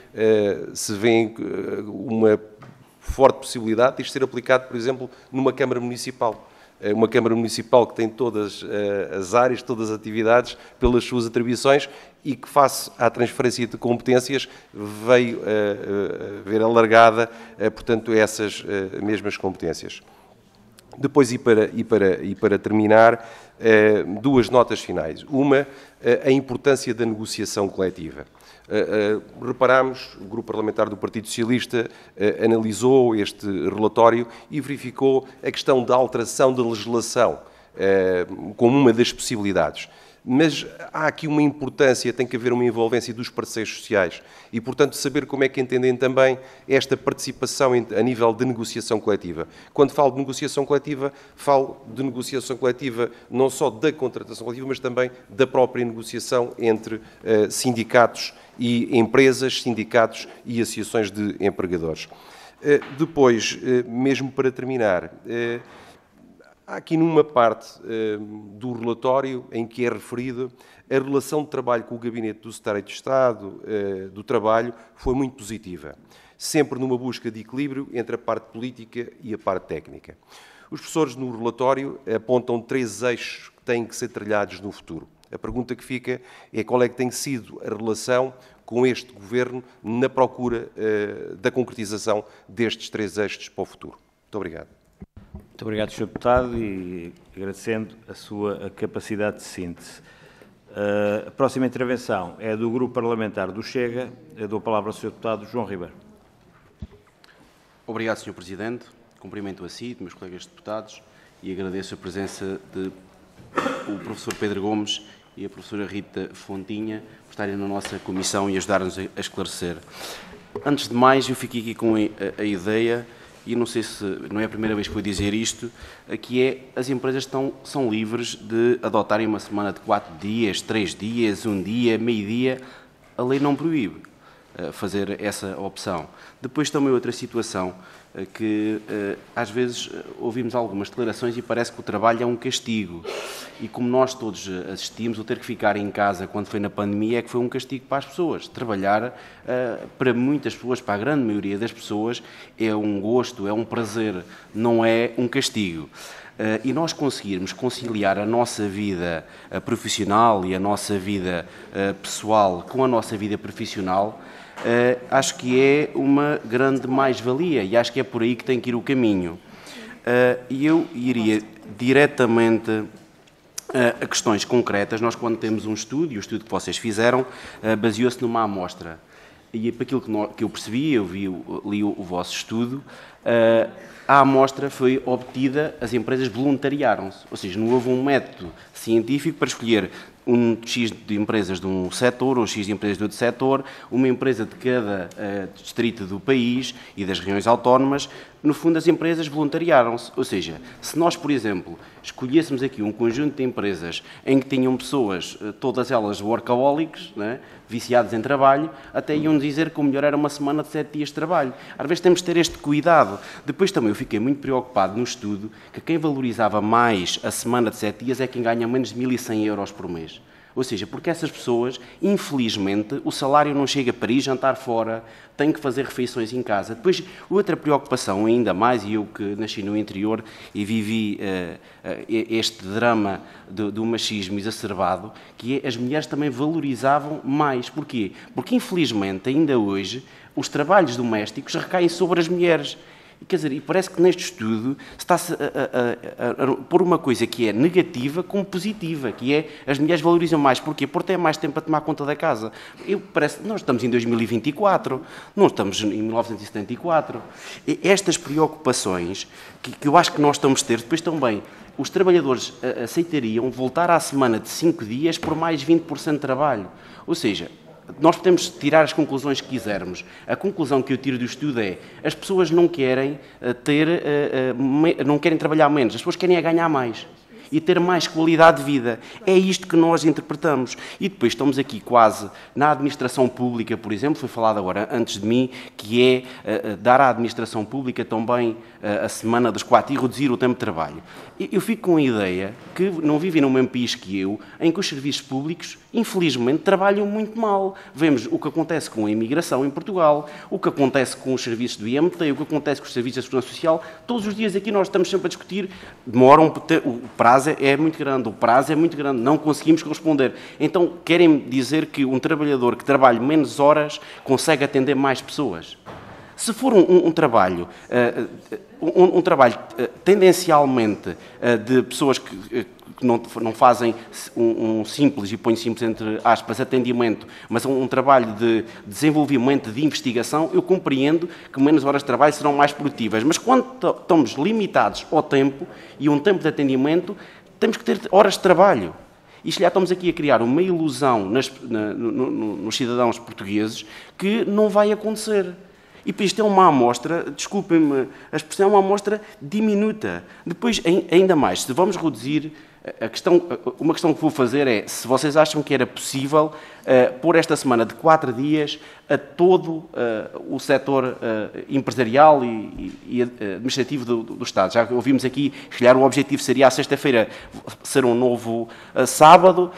se vêem uma forte possibilidade de isto ser aplicado, por exemplo, numa Câmara Municipal. Uma Câmara Municipal que tem todas as áreas, todas as atividades, pelas suas atribuições e que, face à transferência de competências, veio ver alargada, portanto, essas mesmas competências. Depois, e para terminar, duas notas finais. Uma, a importância da negociação coletiva. Reparámos, o Grupo Parlamentar do Partido Socialista analisou este relatório e verificou a questão da alteração da legislação como uma das possibilidades. Mas há aqui uma importância, tem que haver uma envolvência dos parceiros sociais e, portanto, saber como é que entendem também esta participação a nível de negociação coletiva. Quando falo de negociação coletiva não só da contratação coletiva, mas também da própria negociação entre sindicatos e empresas, sindicatos e associações de empregadores. Depois, mesmo para terminar, há aqui numa parte do relatório em que é referido a relação de trabalho com o Gabinete do Secretário de Estado do Trabalho foi muito positiva, sempre numa busca de equilíbrio entre a parte política e a parte técnica. Os professores no relatório apontam 3 eixos que têm que ser trilhados no futuro. A pergunta que fica é qual é que tem sido a relação com este Governo na procura da concretização destes 3 eixos para o futuro. Muito obrigado. Muito obrigado, Sr. Deputado, e agradecendo a sua capacidade de síntese. A próxima intervenção é do Grupo Parlamentar do Chega. Eu dou a palavra ao Sr. Deputado João Ribeiro. Obrigado, Sr. Presidente. Cumprimento a si, meus colegas deputados, e agradeço a presença do professor Pedro Gomes e a professora Rita Fontinha por estarem na nossa comissão e ajudar-nos a esclarecer. Antes de mais, eu fiquei aqui com a ideia, e não sei se não é a primeira vez que vou dizer isto, que é as empresas são livres de adotarem uma semana de 4 dias, 3 dias, 1 dia, meio-dia. A lei não proíbe fazer essa opção. Depois também outra situação, que às vezes ouvimos algumas declarações e parece que o trabalho é um castigo. E como nós todos assistimos, o ter que ficar em casa quando foi na pandemia é que foi um castigo para as pessoas. Trabalhar, para muitas pessoas, para a grande maioria das pessoas, é um gosto, é um prazer, não é um castigo. E nós conseguirmos conciliar a nossa vida profissional e a nossa vida pessoal com a nossa vida profissional, acho que é uma grande mais-valia e acho que é por aí que tem que ir o caminho. E eu iria diretamente a questões concretas. Nós, quando temos um estudo, e o estudo que vocês fizeram, baseou-se numa amostra. E para aquilo que eu percebi, li o vosso estudo, a amostra foi obtida, as empresas voluntariaram-se. Ou seja, não houve um método científico para escolher um X de empresas de um setor ou X de empresas de outro setor, uma empresa de cada distrito do país e das regiões autónomas. No fundo, as empresas voluntariaram-se. Ou seja, se nós, por exemplo, escolhêssemos aqui um conjunto de empresas em que tinham pessoas, todas elas workaholics, né, viciados em trabalho, até iam dizer que o melhor era uma semana de 7 dias de trabalho. Às vezes temos de ter este cuidado. Depois também eu fiquei muito preocupado no estudo que quem valorizava mais a semana de 7 dias é quem ganha menos de 1.100 euros por mês. Ou seja, porque essas pessoas, infelizmente, o salário não chega para ir jantar fora, têm que fazer refeições em casa. Depois, outra preocupação ainda mais, e eu que nasci no interior e vivi este drama do machismo exacerbado, que é as mulheres também valorizavam mais. Porquê? Porque, infelizmente, ainda hoje, os trabalhos domésticos recaem sobre as mulheres. Quer dizer, e parece que neste estudo está-se a pôr uma coisa que é negativa como positiva, que é as mulheres valorizam mais. Porquê? Porque têm mais tempo a tomar conta da casa. Parece que nós estamos em 2024, não estamos em 1974. E estas preocupações que eu acho que nós estamos a ter, depois também, os trabalhadores aceitariam voltar à semana de 5 dias por mais 20% de trabalho. Ou seja, nós podemos tirar as conclusões que quisermos. A conclusão que eu tiro do estudo é as pessoas não querem não querem trabalhar menos, as pessoas querem ganhar mais. e ter mais qualidade de vida. É isto que nós interpretamos. E depois estamos aqui quase na administração pública, por exemplo, foi falado agora antes de mim, que é dar à administração pública também a semana dos 4 e reduzir o tempo de trabalho. Eu fico com a ideia que não vivem no mesmo país que eu, em que os serviços públicos, infelizmente, trabalham muito mal. Vemos o que acontece com a imigração em Portugal, o que acontece com os serviços do IMT, o que acontece com os serviços da Segurança Social. Todos os dias aqui nós estamos sempre a discutir, o prazo é muito grande, não conseguimos corresponder. Então, querem dizer que um trabalhador que trabalha menos horas consegue atender mais pessoas? Se for um trabalho tendencialmente de pessoas que não fazem um simples, e ponho simples entre aspas, atendimento, mas um trabalho de desenvolvimento, de investigação, eu compreendo que menos horas de trabalho serão mais produtivas. Mas quando estamos limitados ao tempo e um tempo de atendimento, temos que ter horas de trabalho. E já estamos aqui a criar uma ilusão nos cidadãos portugueses que não vai acontecer. E depois isto é uma amostra, desculpem-me, a expressão é uma amostra diminuta. Depois, ainda mais, se vamos reduzir, uma questão que vou fazer é, se vocês acham que era possível pôr esta semana de 4 dias a todo o setor empresarial e administrativo do Estado. Já ouvimos aqui, se calhar o objetivo seria a sexta-feira ser um novo sábado,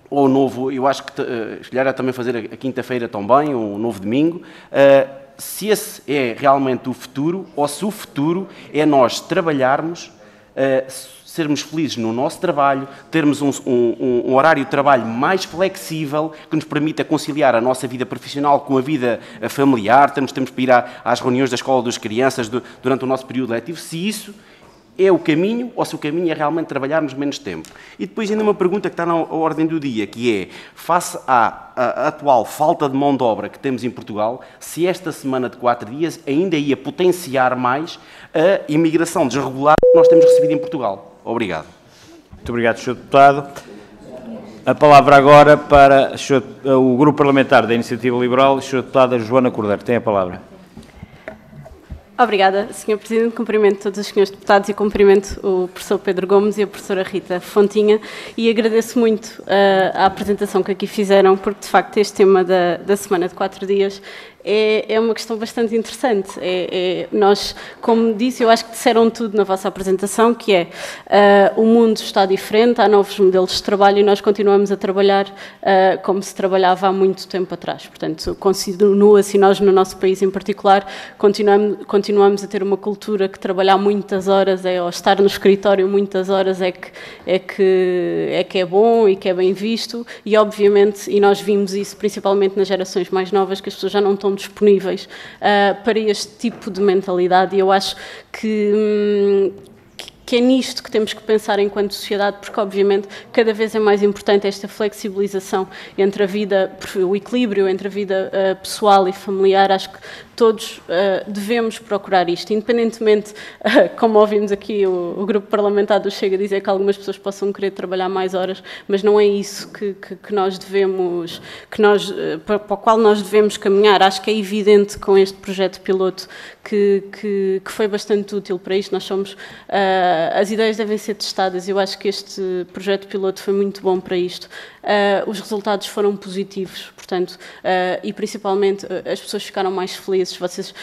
ou novo, eu acho que se calhar é também fazer a quinta-feira também, ou um novo domingo. Se esse é realmente o futuro, ou se o futuro é nós trabalharmos, sermos felizes no nosso trabalho, termos um horário de trabalho mais flexível, que nos permita conciliar a nossa vida profissional com a vida familiar, temos para ir às reuniões da escola das crianças durante o nosso período letivo, se isso é o caminho, ou se o caminho é realmente trabalharmos menos tempo. E depois ainda uma pergunta que está na ordem do dia, que é, face à atual falta de mão de obra que temos em Portugal, se esta semana de 4 dias ainda ia potenciar mais a imigração desregulada que nós temos recebido em Portugal. Obrigado. Muito obrigado, Sr. Deputado. A palavra agora para o Grupo Parlamentar da Iniciativa Liberal, a Sra. Deputada Joana Cordeiro. Tem a palavra. Obrigada, Sr. Presidente. Cumprimento todos os senhores deputados e cumprimento o professor Pedro Gomes e a professora Rita Fontinha e agradeço muito a apresentação que aqui fizeram, porque, de facto, este tema da semana de 4 dias é uma questão bastante interessante. Nós, como disse, eu acho que disseram tudo na vossa apresentação, que é o mundo está diferente, há novos modelos de trabalho e nós continuamos a trabalhar como se trabalhava há muito tempo atrás. Portanto, continua-se, nós no nosso país em particular, continuamos a ter uma cultura que trabalhar muitas horas ou estar no escritório muitas horas é que é bom e que é bem visto e, obviamente, e nós vimos isso principalmente nas gerações mais novas, que as pessoas já não estão disponíveis para este tipo de mentalidade e eu acho que é nisto que temos que pensar enquanto sociedade, porque obviamente cada vez é mais importante esta flexibilização entre a vida, o equilíbrio entre a vida pessoal e familiar. Acho que todos devemos procurar isto, independentemente, como ouvimos aqui o grupo parlamentar do Chega dizer que algumas pessoas possam querer trabalhar mais horas, mas não é isso que nós devemos, para o qual nós devemos caminhar. Acho que é evidente com este projeto piloto que foi bastante útil para isto. Nós somos, as ideias devem ser testadas, eu acho que este projeto piloto foi muito bom para isto. Os resultados foram positivos, portanto, e principalmente as pessoas ficaram mais felizes. Vocês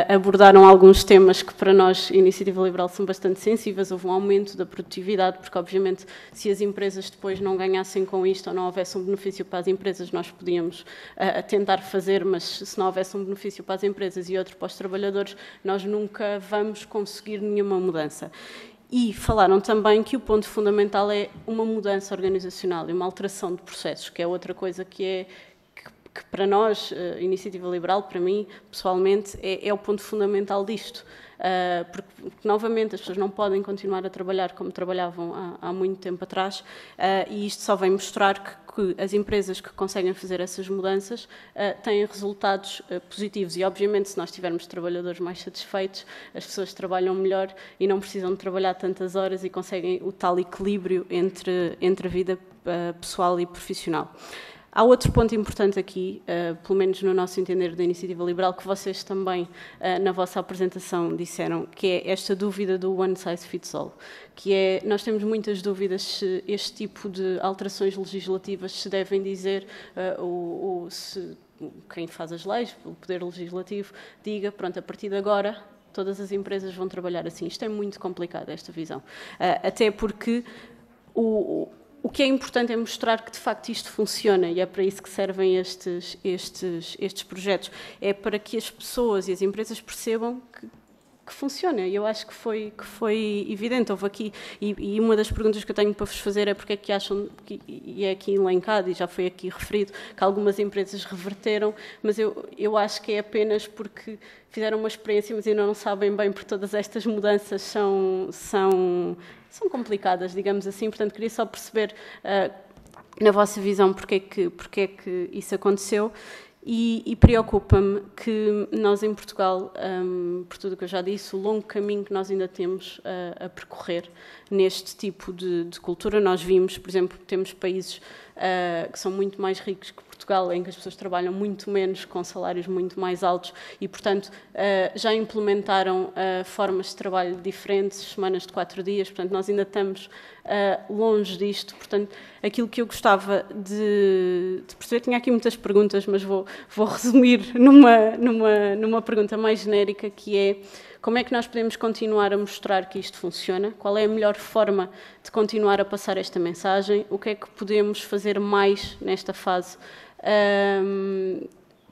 abordaram alguns temas que para nós, Iniciativa Liberal, são bastante sensíveis. Houve um aumento da produtividade, porque obviamente se as empresas depois não ganhassem com isto ou não houvesse um benefício para as empresas, nós podíamos tentar fazer, mas se não houvesse um benefício para as empresas e outro para os trabalhadores, nós nunca vamos conseguir nenhuma mudança. E falaram também que o ponto fundamental é uma mudança organizacional e uma alteração de processos, que é outra coisa que para nós, Iniciativa Liberal, para mim, pessoalmente, é o ponto fundamental disto. Porque, novamente, as pessoas não podem continuar a trabalhar como trabalhavam há muito tempo atrás e isto só vem mostrar que as empresas que conseguem fazer essas mudanças têm resultados positivos e, obviamente, se nós tivermos trabalhadores mais satisfeitos, as pessoas trabalham melhor e não precisam de trabalhar tantas horas e conseguem o tal equilíbrio entre a vida pessoal e profissional. Há outro ponto importante aqui, pelo menos no nosso entender da Iniciativa Liberal, que vocês também, na vossa apresentação, disseram, que é esta dúvida do one size fits all, que é, nós temos muitas dúvidas se este tipo de alterações legislativas se devem dizer, se quem faz as leis, o Poder Legislativo, diga, pronto, a partir de agora todas as empresas vão trabalhar assim. Isto é muito complicado, esta visão. Até porque o que é importante é mostrar que, de facto, isto funciona, e é para isso que servem estes projetos. É para que as pessoas e as empresas percebam que funciona. Eu acho que foi evidente. Houve aqui, e uma das perguntas que eu tenho para vos fazer é porque é que acham, e é aqui elencado, e já foi aqui referido, que algumas empresas reverteram, mas eu acho que é apenas porque fizeram uma experiência, mas ainda não sabem bem, porque todas estas mudanças são complicadas, digamos assim. Portanto, queria só perceber, na vossa visão, porque é que isso aconteceu. E preocupa-me que nós em Portugal, por tudo o que eu já disse, o longo caminho que nós ainda temos a percorrer neste tipo de cultura. Nós vimos, por exemplo, que temos países que são muito mais ricos que Portugal, em que as pessoas trabalham muito menos, com salários muito mais altos e, portanto, já implementaram formas de trabalho diferentes, semanas de 4 dias, portanto, nós ainda estamos longe disto. Portanto, aquilo que eu gostava de perceber, tinha aqui muitas perguntas, mas vou resumir numa pergunta mais genérica, que é: como é que nós podemos continuar a mostrar que isto funciona? Qual é a melhor forma de continuar a passar esta mensagem? O que é que podemos fazer mais nesta fase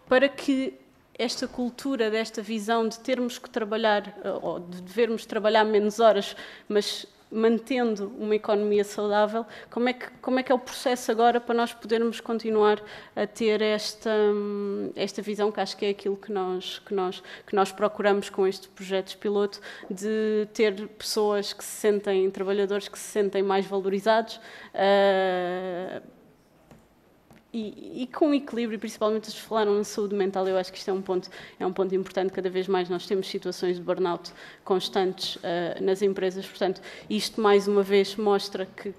para que esta cultura, desta visão de termos que trabalhar, ou de devermos trabalhar menos horas, mas mantendo uma economia saudável, como é que é o processo agora para nós podermos continuar a ter esta visão, que acho que é aquilo que nós procuramos com estes projetos piloto, de ter pessoas que se sentem, trabalhadores que se sentem mais valorizados, e com equilíbrio, principalmente vocês falaram na saúde mental. Eu acho que isto é um ponto importante. Cada vez mais nós temos situações de burnout constantes nas empresas, portanto, isto mais uma vez mostra que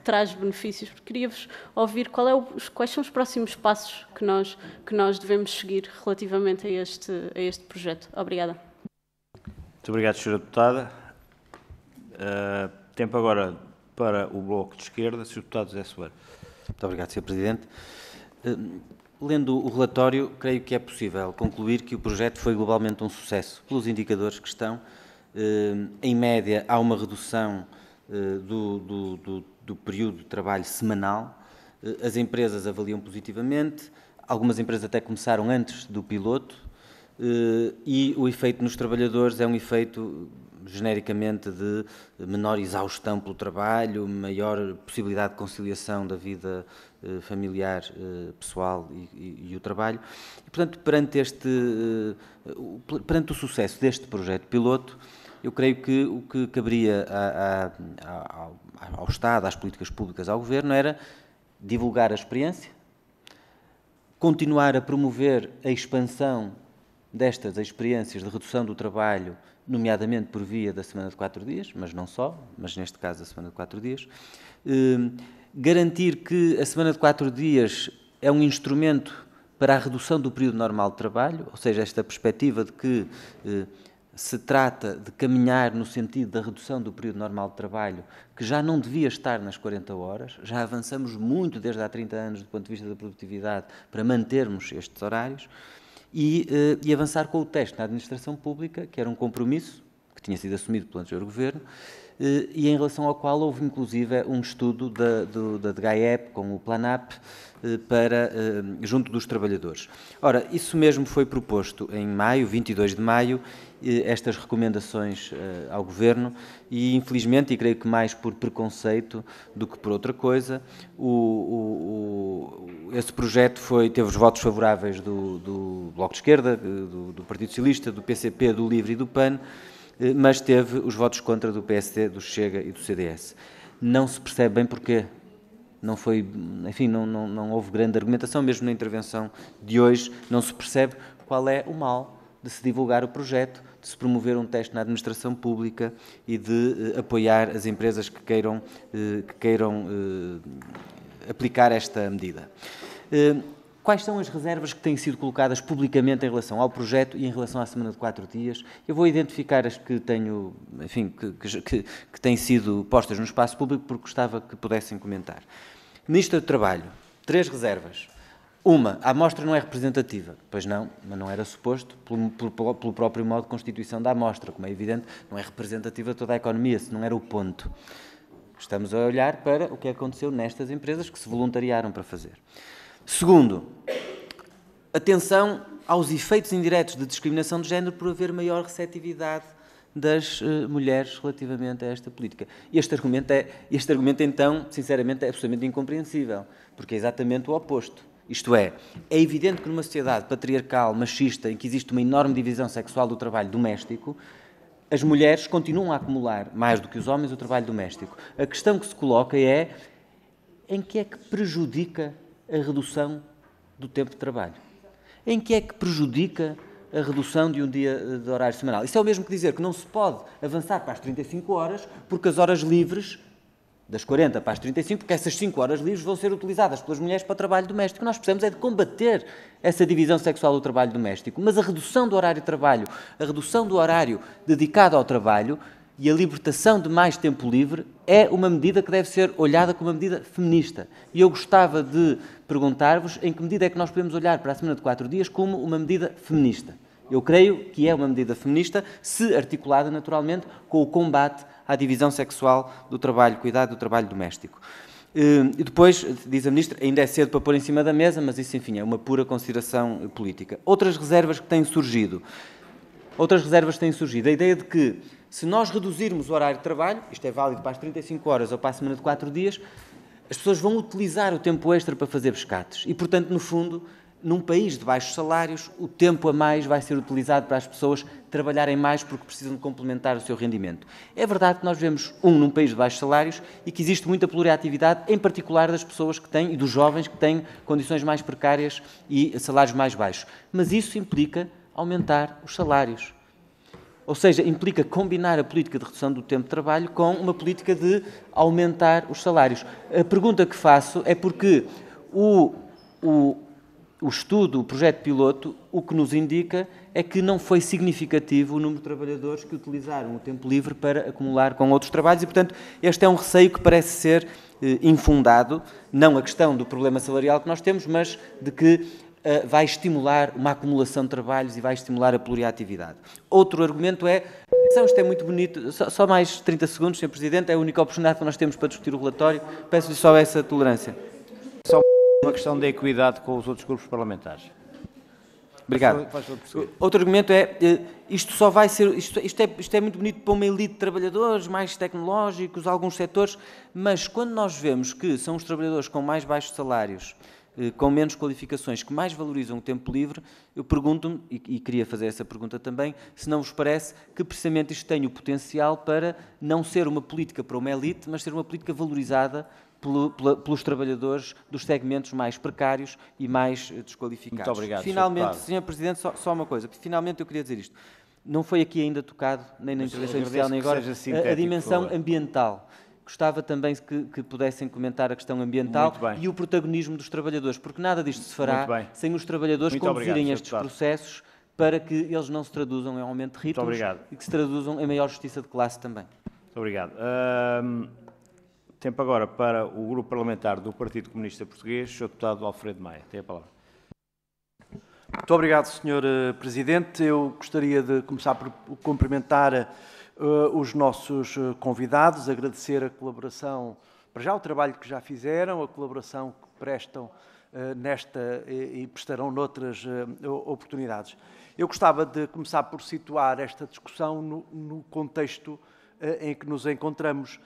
traz benefícios. Queria-vos ouvir quais são os próximos passos que nós devemos seguir relativamente a este projeto. Obrigada. Muito obrigado, Sra. Deputada. Tempo agora para o Bloco de Esquerda, Sr. Deputado José Soeiro. Muito obrigado, Sr. Presidente. Lendo o relatório, creio que é possível concluir que o projeto foi globalmente um sucesso. Pelos indicadores que estão, em média, há uma redução do período de trabalho semanal. As empresas avaliam positivamente, algumas empresas até começaram antes do piloto, e o efeito nos trabalhadores é um efeito genericamente de menor exaustão pelo trabalho, maior possibilidade de conciliação da vida familiar, pessoal e o trabalho. E, portanto, perante o sucesso deste projeto piloto, eu creio que o que caberia ao Estado, às políticas públicas, ao Governo, era divulgar a experiência, continuar a promover a expansão destas experiências de redução do trabalho, nomeadamente por via da semana de 4 dias, mas não só, mas neste caso a semana de 4 dias, garantir que a semana de 4 dias é um instrumento para a redução do período normal de trabalho, ou seja, esta perspectiva de que se trata de caminhar no sentido da redução do período normal de trabalho, que já não devia estar nas 40 horas, já avançamos muito desde há 30 anos do ponto de vista da produtividade para mantermos estes horários, e avançar com o teste na administração pública, que era um compromisso que tinha sido assumido pelo anterior Governo, e em relação ao qual houve inclusive um estudo da DGAEP com o PLANAP junto dos trabalhadores. Ora, isso mesmo foi proposto em maio, 22 de maio, estas recomendações ao Governo, e infelizmente, e creio que mais por preconceito do que por outra coisa, esse projeto teve os votos favoráveis do Bloco de Esquerda, do Partido Socialista, do PCP, do LIVRE e do PAN, mas teve os votos contra do PSD, do Chega e do CDS. Não se percebe bem porquê. Não foi, enfim, não houve grande argumentação, mesmo na intervenção de hoje, não se percebe qual é o mal de se divulgar o projeto, de se promover um teste na administração pública e de apoiar as empresas que queiram aplicar esta medida. Quais são as reservas que têm sido colocadas publicamente em relação ao projeto e em relação à semana de 4 dias? Eu vou identificar as que tenho, enfim, que têm sido postas no espaço público, porque gostava que pudessem comentar. Ministra do Trabalho, 3 reservas. Uma, a amostra não é representativa. Pois não, mas não era suposto, pelo próprio modo de constituição da amostra. Como é evidente, não é representativa de toda a economia, se não era o ponto. Estamos a olhar para o que aconteceu nestas empresas que se voluntariaram para fazer. Segundo, atenção aos efeitos indiretos de discriminação de género por haver maior receptividade das mulheres relativamente a esta política. Este argumento, então, sinceramente, é absolutamente incompreensível, porque é exatamente o oposto. Isto é evidente que numa sociedade patriarcal, machista, em que existe uma enorme divisão sexual do trabalho doméstico, as mulheres continuam a acumular, mais do que os homens, o trabalho doméstico. A questão que se coloca é em que é que prejudica a redução do tempo de trabalho? Em que é que prejudica a redução de um dia de horário semanal? Isso é o mesmo que dizer que não se pode avançar para as 35 horas, porque as horas livres, das 40 para as 35, porque essas 5 horas livres vão ser utilizadas pelas mulheres para o trabalho doméstico. O que nós precisamos é de combater essa divisão sexual do trabalho doméstico. Mas a redução do horário de trabalho, a redução do horário dedicado ao trabalho e a libertação de mais tempo livre é uma medida que deve ser olhada como uma medida feminista. E eu gostava de perguntar-vos em que medida é que nós podemos olhar para a semana de 4 dias como uma medida feminista. Eu creio que é uma medida feminista, se articulada naturalmente com o combate à divisão sexual do trabalho, cuidado do trabalho doméstico. E depois, diz a Ministra, ainda é cedo para pôr em cima da mesa, mas isso, enfim, é uma pura consideração política. Outras reservas que têm surgido. A ideia de que, se nós reduzirmos o horário de trabalho, isto é válido para as 35 horas ou para a semana de 4 dias, as pessoas vão utilizar o tempo extra para fazer pescates. E, portanto, no fundo, num país de baixos salários, o tempo a mais vai ser utilizado para as pessoas trabalharem mais porque precisam de complementar o seu rendimento. É verdade que nós vivemos, num país de baixos salários e que existe muita pluriatividade, em particular das pessoas que têm, e dos jovens que têm condições mais precárias e salários mais baixos. Mas isso implica aumentar os salários. Ou seja, implica combinar a política de redução do tempo de trabalho com uma política de aumentar os salários. A pergunta que faço é porque o estudo, o projeto piloto, o que nos indica é que não foi significativo o número de trabalhadores que utilizaram o tempo livre para acumular com outros trabalhos e, portanto, este é um receio que parece ser infundado, não a questão do problema salarial que nós temos, mas de que vai estimular uma acumulação de trabalhos e vai estimular a pluriatividade. Outro argumento é, isto é muito bonito, só mais 30 segundos, Sr. Presidente, é a única oportunidade que nós temos para discutir o relatório, peço-lhe só essa tolerância. Só uma questão de equidade com os outros grupos parlamentares. Obrigado. Outro argumento é, isto é muito bonito para uma elite de trabalhadores mais tecnológicos, alguns setores, mas quando nós vemos que são os trabalhadores com mais baixos salários, com menos qualificações, que mais valorizam o tempo livre, eu pergunto-me, e queria fazer essa pergunta também, se não vos parece que precisamente isto tem o potencial para não ser uma política para uma elite, mas ser uma política valorizada pelos trabalhadores dos segmentos mais precários e mais desqualificados. Muito obrigado. Finalmente, Sr. Presidente, só uma coisa, finalmente eu queria dizer isto. Não foi aqui ainda tocado, nem na intervenção inicial, nem agora, a dimensão ambiental. Gostava também que pudessem comentar a questão ambiental e o protagonismo dos trabalhadores, porque nada disto se fará sem os trabalhadores conduzirem estes processos para que eles não se traduzam em aumento de ritmos e que se traduzam em maior justiça de classe também. Muito obrigado. Tempo agora para o Grupo Parlamentar do Partido Comunista Português, Sr. Deputado Alfredo Maia. Tem a palavra. Muito obrigado, Sr. Presidente. Eu gostaria de começar por cumprimentar os nossos convidados, agradecer a colaboração, para já o trabalho que já fizeram, a colaboração que prestam nesta e prestarão noutras oportunidades. Eu gostava de começar por situar esta discussão no contexto em que nos encontramos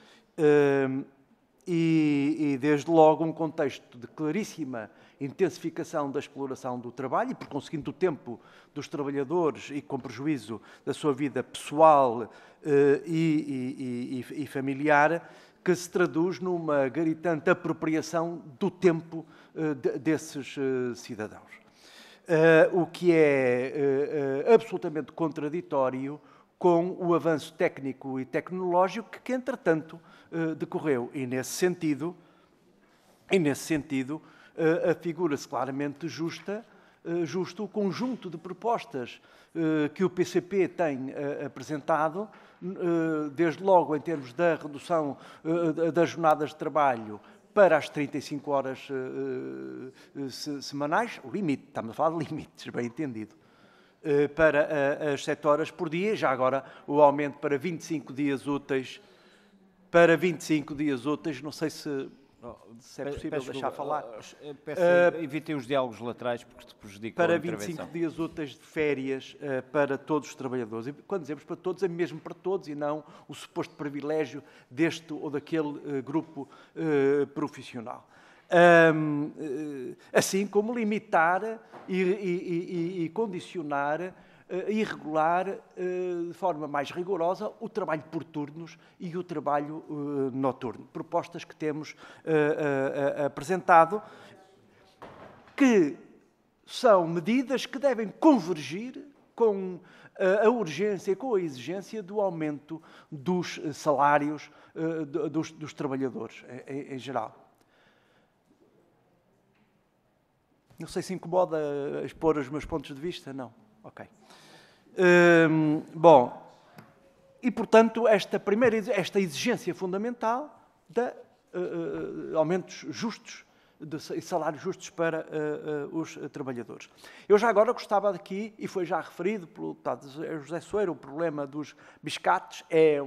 e, desde logo, um contexto de claríssima intensificação da exploração do trabalho e, por conseguinte, do tempo dos trabalhadores e com prejuízo da sua vida pessoal e familiar, que se traduz numa gritante apropriação do tempo desses cidadãos. O que é absolutamente contraditório com o avanço técnico e tecnológico que entretanto, decorreu. E, nesse sentido, afigura-se claramente justo o conjunto de propostas que o PCP tem apresentado, desde logo em termos da redução das jornadas de trabalho para as 35 horas semanais, o limite, estamos a falar de limites, bem entendido, para as 7 horas por dia, já agora o aumento para 25 dias úteis, não sei se é possível deixar falar. Evitem os diálogos laterais, porque te prejudicam para a intervenção. 25 dias úteis de férias para todos os trabalhadores. E quando dizemos para todos, é mesmo para todos e não o suposto privilégio deste ou daquele grupo profissional. Assim como limitar e condicionar e regular de forma mais rigorosa o trabalho por turnos e o trabalho noturno. Propostas que temos apresentado, que são medidas que devem convergir com a urgência e com a exigência do aumento dos salários dos trabalhadores em geral. Não sei se incomoda expor os meus pontos de vista, não. Ok. Bom, e portanto esta exigência fundamental de aumentos justos e salários justos para os trabalhadores. Eu já agora gostava de aqui, e foi já referido pelo deputado José Soeiro, o problema dos biscates é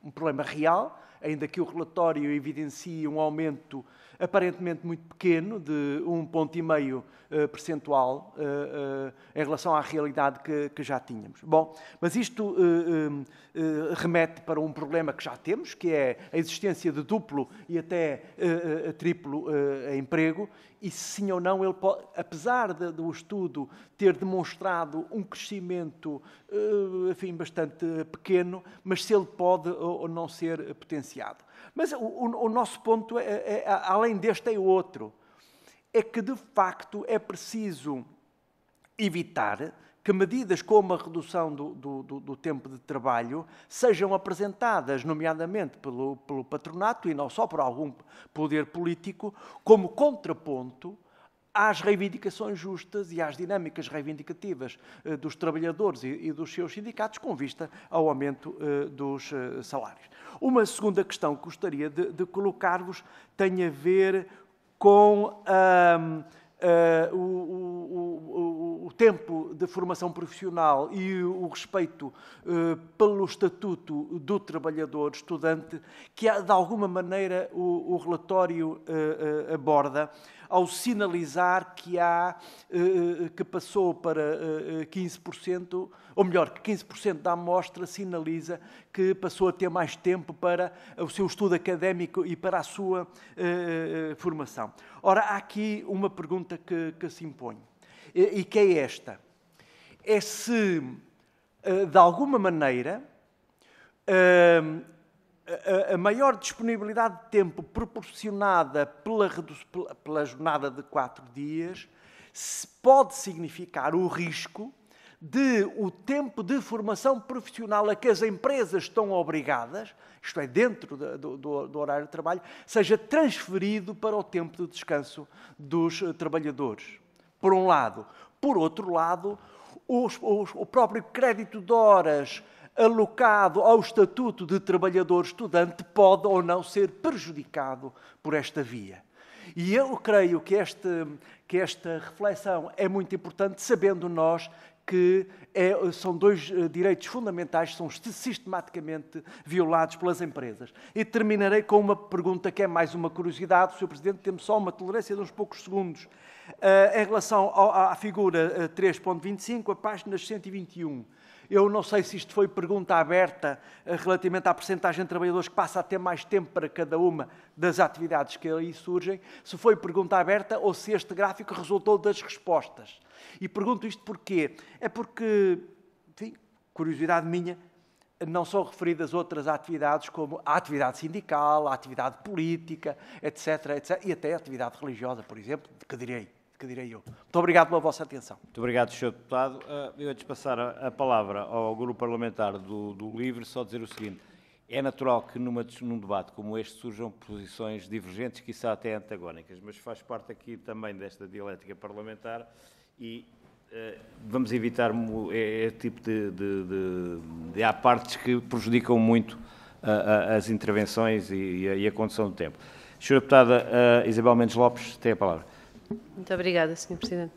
um problema real, ainda que o relatório evidencie um aumento aparentemente muito pequeno, de 1,5 ponto percentual em relação à realidade que já tínhamos. Bom, mas isto remete para um problema que já temos, que é a existência de duplo e até triplo emprego, e se sim ou não, ele pode, apesar do estudo ter demonstrado um crescimento enfim, bastante pequeno, mas se ele pode ou não ser potenciado. Mas o nosso ponto, além deste, é outro. É que, de facto, é preciso evitar que medidas como a redução do tempo de trabalho sejam apresentadas, nomeadamente pelo patronato, e não só por algum poder político, como contraponto às reivindicações justas e às dinâmicas reivindicativas dos trabalhadores e dos seus sindicatos, com vista ao aumento dos salários. Uma segunda questão que gostaria de colocar-vos tem a ver com o tempo de formação profissional e o respeito pelo estatuto do trabalhador estudante, que de alguma maneira o relatório aborda, ao sinalizar que passou para 15%, ou melhor, que 15% da amostra sinaliza que passou a ter mais tempo para o seu estudo académico e para a sua formação. Ora, há aqui uma pergunta que se impõe, e que é esta. É se, de alguma maneira, a maior disponibilidade de tempo proporcionada pela jornada de 4 dias pode significar o risco de o tempo de formação profissional a que as empresas estão obrigadas, isto é, dentro do horário de trabalho, seja transferido para o tempo de descanso dos trabalhadores, por um lado. Por outro lado, o próprio crédito de horas alocado ao estatuto de trabalhador estudante pode ou não ser prejudicado por esta via. E eu creio que esta reflexão é muito importante, sabendo nós que são dois direitos fundamentais que são sistematicamente violados pelas empresas. E terminarei com uma pergunta que é mais uma curiosidade. Sr. Presidente, temos só uma tolerância de uns poucos segundos. Em relação à figura 3.25, a páginas 121. Eu não sei se isto foi pergunta aberta relativamente à percentagem de trabalhadores que passa a ter mais tempo para cada uma das atividades que aí surgem, se foi pergunta aberta ou se este gráfico resultou das respostas. E pergunto isto porquê? É porque, enfim, curiosidade minha, não são referidas outras atividades como a atividade sindical, a atividade política, etc., e até a atividade religiosa, por exemplo, que direi eu. Muito obrigado pela vossa atenção. Muito obrigado, Sr. Deputado. Eu, antes de passar a palavra ao grupo parlamentar do LIVRE, só dizer o seguinte. É natural que num debate como este surjam posições divergentes, quiçá até antagónicas, mas faz parte aqui também desta dialética parlamentar e vamos evitar este tipo de há partes que prejudicam muito as intervenções e a condução do tempo. Senhora Deputada Isabel Mendes Lopes, tem a palavra. Muito obrigada, Sr. Presidente.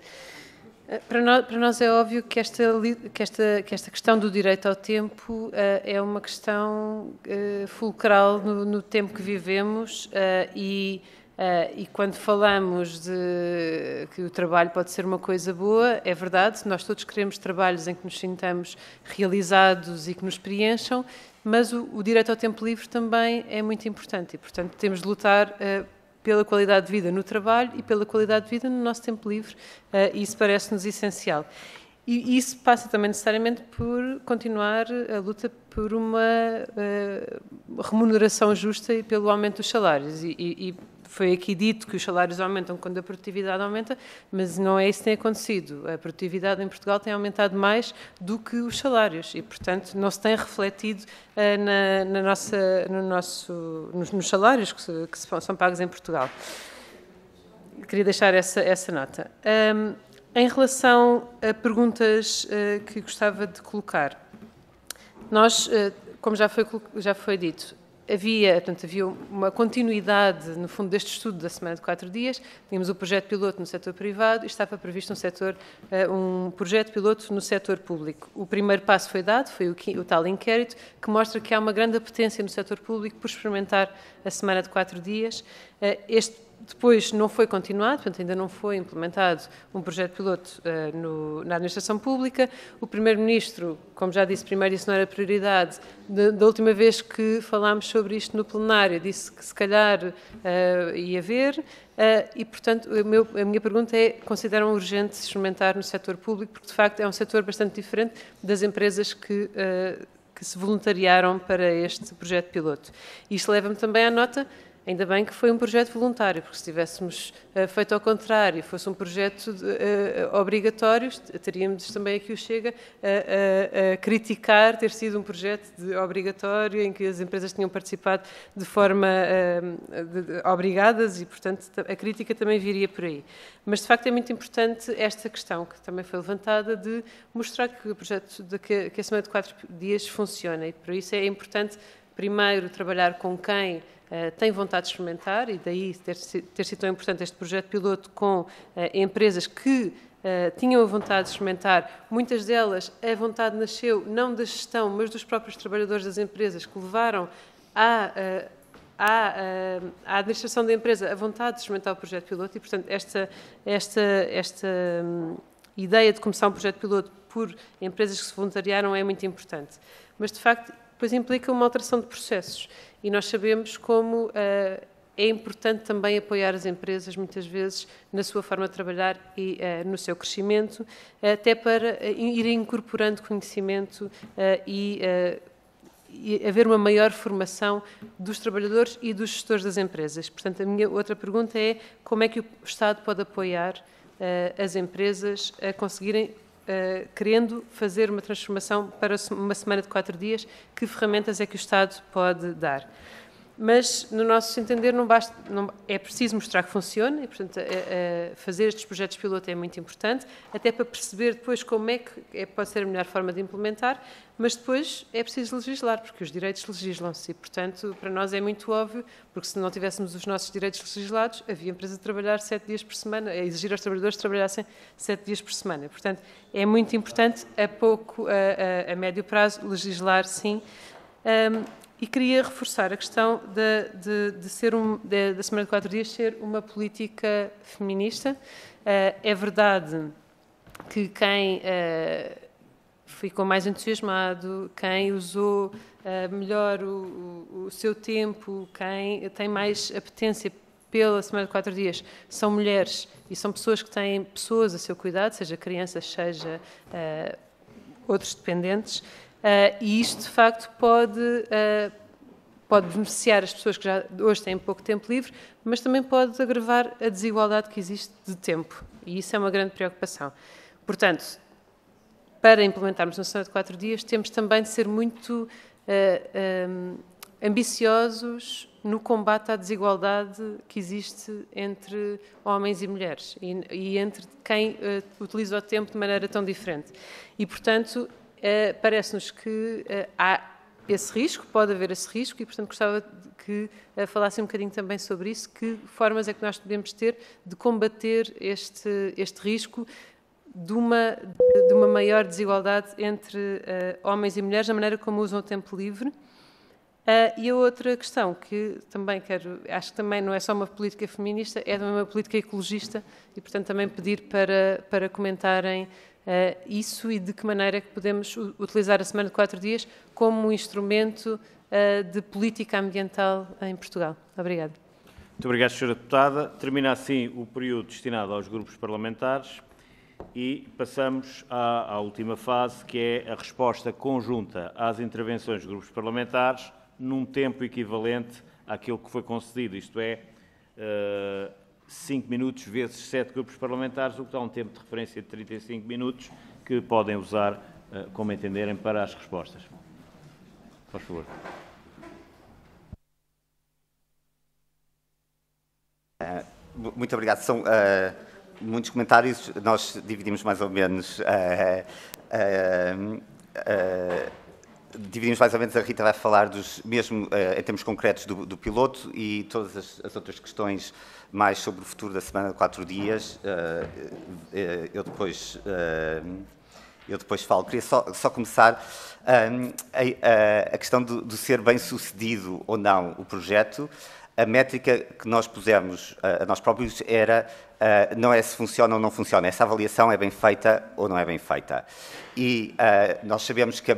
Para nós é óbvio que esta questão do direito ao tempo é uma questão fulcral no tempo que vivemos e quando falamos de que o trabalho pode ser uma coisa boa, é verdade, nós todos queremos trabalhos em que nos sintamos realizados e que nos preencham, mas o direito ao tempo livre também é muito importante e, portanto, temos de lutar pela qualidade de vida no trabalho e pela qualidade de vida no nosso tempo livre, e isso parece-nos essencial. E isso passa também necessariamente por continuar a luta por uma remuneração justa e pelo aumento dos salários. E foi aqui dito que os salários aumentam quando a produtividade aumenta, mas não é isso que tem acontecido. A produtividade em Portugal tem aumentado mais do que os salários e, portanto, não se tem refletido nos salários que são pagos em Portugal. Queria deixar essa nota. Em relação a perguntas que gostava de colocar, nós, como já foi dito, havia uma continuidade, no fundo, deste estudo da semana de 4 dias. Tínhamos o projeto piloto no setor privado e estava previsto um projeto piloto no setor público. O primeiro passo foi dado, foi o tal inquérito, que mostra que há uma grande apetência no setor público por experimentar a semana de 4 dias. Depois não foi continuado, portanto ainda não foi implementado um projeto piloto na administração pública. O Primeiro-Ministro, como já disse primeiro, isso não era prioridade. Da última vez que falámos sobre isto no plenário, disse que se calhar ia haver. E, portanto, a minha pergunta é, consideram urgente se experimentar no setor público, porque de facto é um setor bastante diferente das empresas que se voluntariaram para este projeto piloto. Isto leva-me também à nota. Ainda bem que foi um projeto voluntário, porque se tivéssemos feito ao contrário, fosse um projeto obrigatório, teríamos também aqui o Chega a criticar ter sido um projeto obrigatório em que as empresas tinham participado de forma obrigadas e, portanto, a crítica também viria por aí. Mas, de facto, é muito importante esta questão, que também foi levantada, de mostrar que o projeto, que a semana de 4 dias funciona e, por isso, é importante, primeiro, trabalhar com quem tem vontade de experimentar e daí ter sido tão importante este projeto piloto com empresas que tinham a vontade de experimentar. Muitas delas, a vontade nasceu não da gestão, mas dos próprios trabalhadores das empresas que levaram à administração da empresa a vontade de experimentar o projeto piloto e, portanto, esta ideia de começar um projeto piloto por empresas que se voluntariaram é muito importante. Mas, de facto, depois implica uma alteração de processos. E nós sabemos como é importante também apoiar as empresas, muitas vezes, na sua forma de trabalhar e no seu crescimento, até para ir incorporando conhecimento e haver uma maior formação dos trabalhadores e dos gestores das empresas. Portanto, a minha outra pergunta é como é que o Estado pode apoiar as empresas a conseguirem querendo fazer uma transformação para uma semana de 4 dias, que ferramentas é que o Estado pode dar? Mas, no nosso entender, é preciso mostrar que funciona e, portanto, fazer estes projetos piloto é muito importante, até para perceber depois como é que pode ser a melhor forma de implementar, mas depois é preciso legislar, porque os direitos legislam-se e, portanto, para nós é muito óbvio, porque se não tivéssemos os nossos direitos legislados, havia empresa de trabalhar 7 dias por semana, a exigir aos trabalhadores que trabalhassem 7 dias por semana. Portanto, é muito importante, a médio prazo, legislar, sim. E queria reforçar a questão da semana de 4 dias ser uma política feminista. É verdade que quem ficou mais entusiasmado, quem usou melhor o seu tempo, quem tem mais apetência pela semana de 4 dias, são mulheres e são pessoas que têm pessoas a seu cuidado, seja crianças, seja outros dependentes. E isto, de facto, pode beneficiar as pessoas que já hoje têm pouco tempo livre, mas também pode agravar a desigualdade que existe de tempo. E isso é uma grande preocupação. Portanto, para implementarmos uma semana de 4 dias, temos também de ser muito ambiciosos no combate à desigualdade que existe entre homens e mulheres e entre quem utiliza o tempo de maneira tão diferente. E, portanto, parece-nos que há esse risco, pode haver esse risco, e, portanto, gostava que falassem um bocadinho também sobre isso, que formas é que nós podemos ter de combater este risco de uma maior desigualdade entre homens e mulheres, na maneira como usam o tempo livre. E a outra questão que também acho que também não é só uma política feminista, é também uma política ecologista, e, portanto, também pedir para comentarem isso e de que maneira é que podemos utilizar a semana de 4 dias como um instrumento de política ambiental em Portugal. Obrigada. Muito obrigado, Sra. Deputada. Termina assim o período destinado aos grupos parlamentares e passamos à última fase, que é a resposta conjunta às intervenções dos grupos parlamentares num tempo equivalente àquilo que foi concedido, isto é, 5 minutos vezes 7 grupos parlamentares, o que dá um tempo de referência de 35 minutos, que podem usar como entenderem para as respostas. Por favor. Muito obrigado. São muitos comentários. Nós dividimos mais ou menos... Dividimos mais ou menos, a Rita vai falar mesmo em termos concretos do piloto, e todas as outras questões mais sobre o futuro da semana de 4 dias, eu depois falo. Queria só começar a questão do ser bem sucedido ou não o projeto. A métrica que nós pusemos a nós próprios era, não é se funciona ou não funciona, essa avaliação é bem feita ou não é bem feita. E nós sabemos que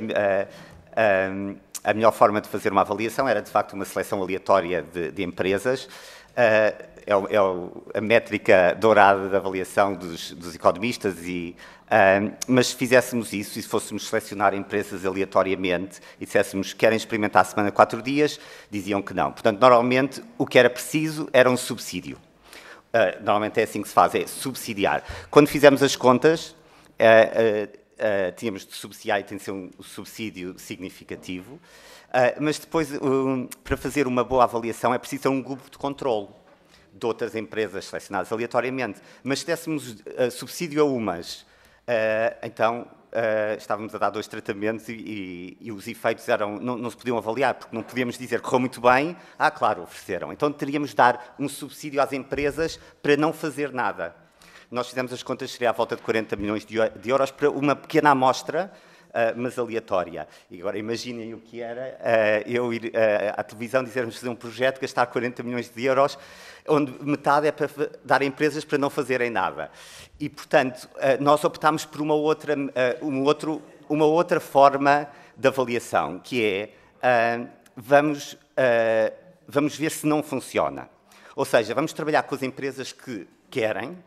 a melhor forma de fazer uma avaliação era, de facto, uma seleção aleatória de empresas. A métrica dourada da avaliação dos economistas, mas se fizéssemos isso, e se fôssemos selecionar empresas aleatoriamente e disséssemos que querem experimentar a semana de 4 dias, diziam que não. Portanto, normalmente, o que era preciso era um subsídio. Normalmente é assim que se faz, é subsidiar. Quando fizemos as contas, tínhamos de subsidiar, e tem de ser um subsídio significativo, mas depois, para fazer uma boa avaliação, é preciso ter um grupo de controle de outras empresas selecionadas aleatoriamente. Mas se dessemos subsídio a umas, então estávamos a dar 2 tratamentos e os efeitos não se podiam avaliar, porque não podíamos dizer que correu muito bem, claro, ofereceram. Então teríamos de dar um subsídio às empresas para não fazer nada. Nós fizemos as contas, seria à volta de 40 milhões de euros para uma pequena amostra, mas aleatória. E agora imaginem o que era eu ir à televisão, dizer-nos fazer um projeto, gastar 40 milhões de euros, onde metade é para dar a empresas para não fazerem nada. E, portanto, nós optámos por uma outra forma de avaliação, que é, vamos ver se não funciona. Ou seja, vamos trabalhar com as empresas que querem,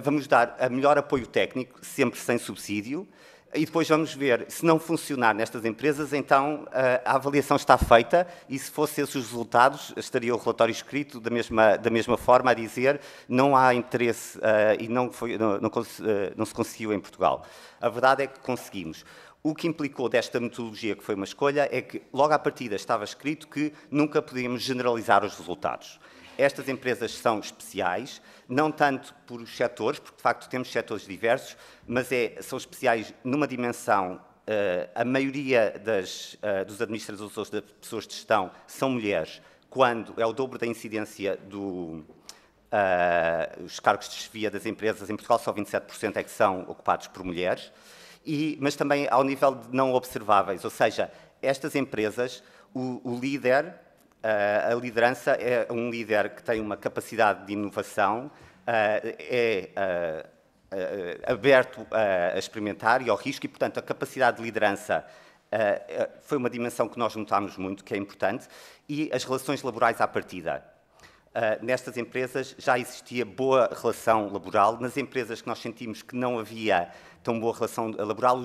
vamos dar a melhor apoio técnico, sempre sem subsídio, e depois vamos ver, se não funcionar nestas empresas, então a avaliação está feita, e se fossem esses os resultados, estaria o relatório escrito da mesma forma, a dizer não há interesse e não se conseguiu em Portugal. A verdade é que conseguimos. O que implicou desta metodologia, que foi uma escolha, é que logo à partida estava escrito que nunca podíamos generalizar os resultados. Estas empresas são especiais, não tanto por os setores, porque de facto temos setores diversos, mas são especiais numa dimensão. A maioria dos administradores ou das pessoas de gestão são mulheres, quando é o dobro da incidência dos cargos de chefia das empresas. Em Portugal, só 27% é que são ocupados por mulheres, mas também ao nível de não observáveis, ou seja, estas empresas, o líder. A liderança é um líder que tem uma capacidade de inovação, aberto a experimentar e ao risco, e, portanto, a capacidade de liderança foi uma dimensão que nós notámos muito, que é importante, e as relações laborais à partida. Nestas empresas já existia boa relação laboral. Nas empresas que nós sentimos que não havia tão boa relação laboral,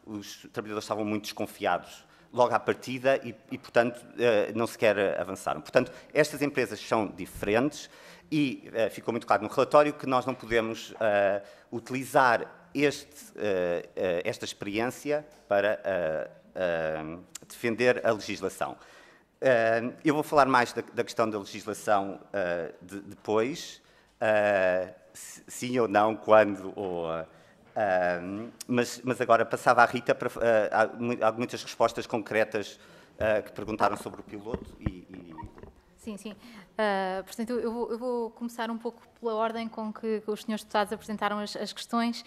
os trabalhadores estavam muito desconfiados logo à partida e, portanto, não sequer avançaram. Portanto, estas empresas são diferentes e ficou muito claro no relatório que nós não podemos utilizar esta experiência para defender a legislação. Eu vou falar mais da questão da legislação depois, sim ou não, quando, mas agora passava à Rita para há muitas respostas concretas que perguntaram sobre o piloto Sim, sim. Portanto, eu vou começar um pouco pela ordem com que os senhores deputados apresentaram as questões.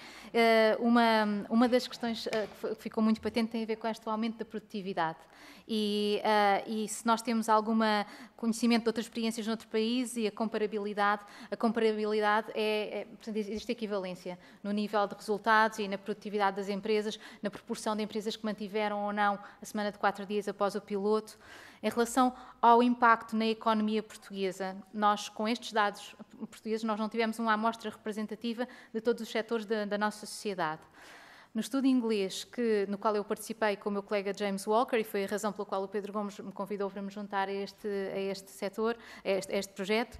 Uma das questões que ficou muito patente tem a ver com este aumento da produtividade. E se nós temos algum conhecimento de outras experiências noutro país e a comparabilidade portanto, existe equivalência no nível de resultados e na produtividade das empresas, na proporção de empresas que mantiveram ou não a semana de 4 dias após o piloto. Em relação ao impacto na economia portuguesa, nós, com estes dados portugueses, nós não tivemos uma amostra representativa de todos os setores da nossa sociedade. No estudo inglês, no qual eu participei com o meu colega James Walker, e foi a razão pela qual o Pedro Gomes me convidou para me juntar a este setor, a este projeto,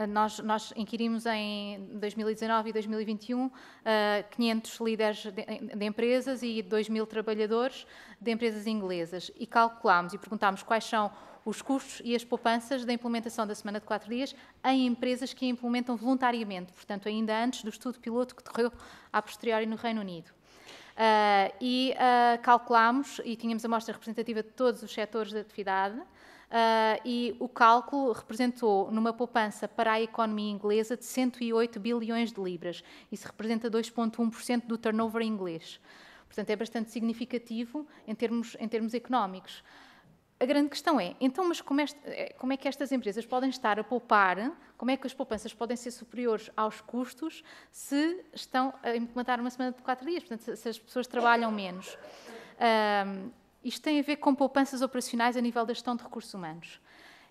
nós inquirimos em 2019 e 2021 500 líderes de empresas e 2.000 trabalhadores de empresas inglesas e calculámos e perguntámos quais são os custos e as poupanças da implementação da semana de 4 dias em empresas que a implementam voluntariamente, portanto, ainda antes do estudo piloto que decorreu a posteriori no Reino Unido. Calculámos, e tínhamos a amostra representativa de todos os setores de atividade, e o cálculo representou numa poupança para a economia inglesa de 108 bilhões de libras. Isso representa 2,1% do turnover inglês. Portanto, é bastante significativo em termos económicos. A grande questão é, então, mas como é que estas empresas podem estar a poupar, como é que as poupanças podem ser superiores aos custos se estão a implementar uma semana de 4 dias, portanto, se as pessoas trabalham menos? Isto tem a ver com poupanças operacionais a nível da gestão de recursos humanos.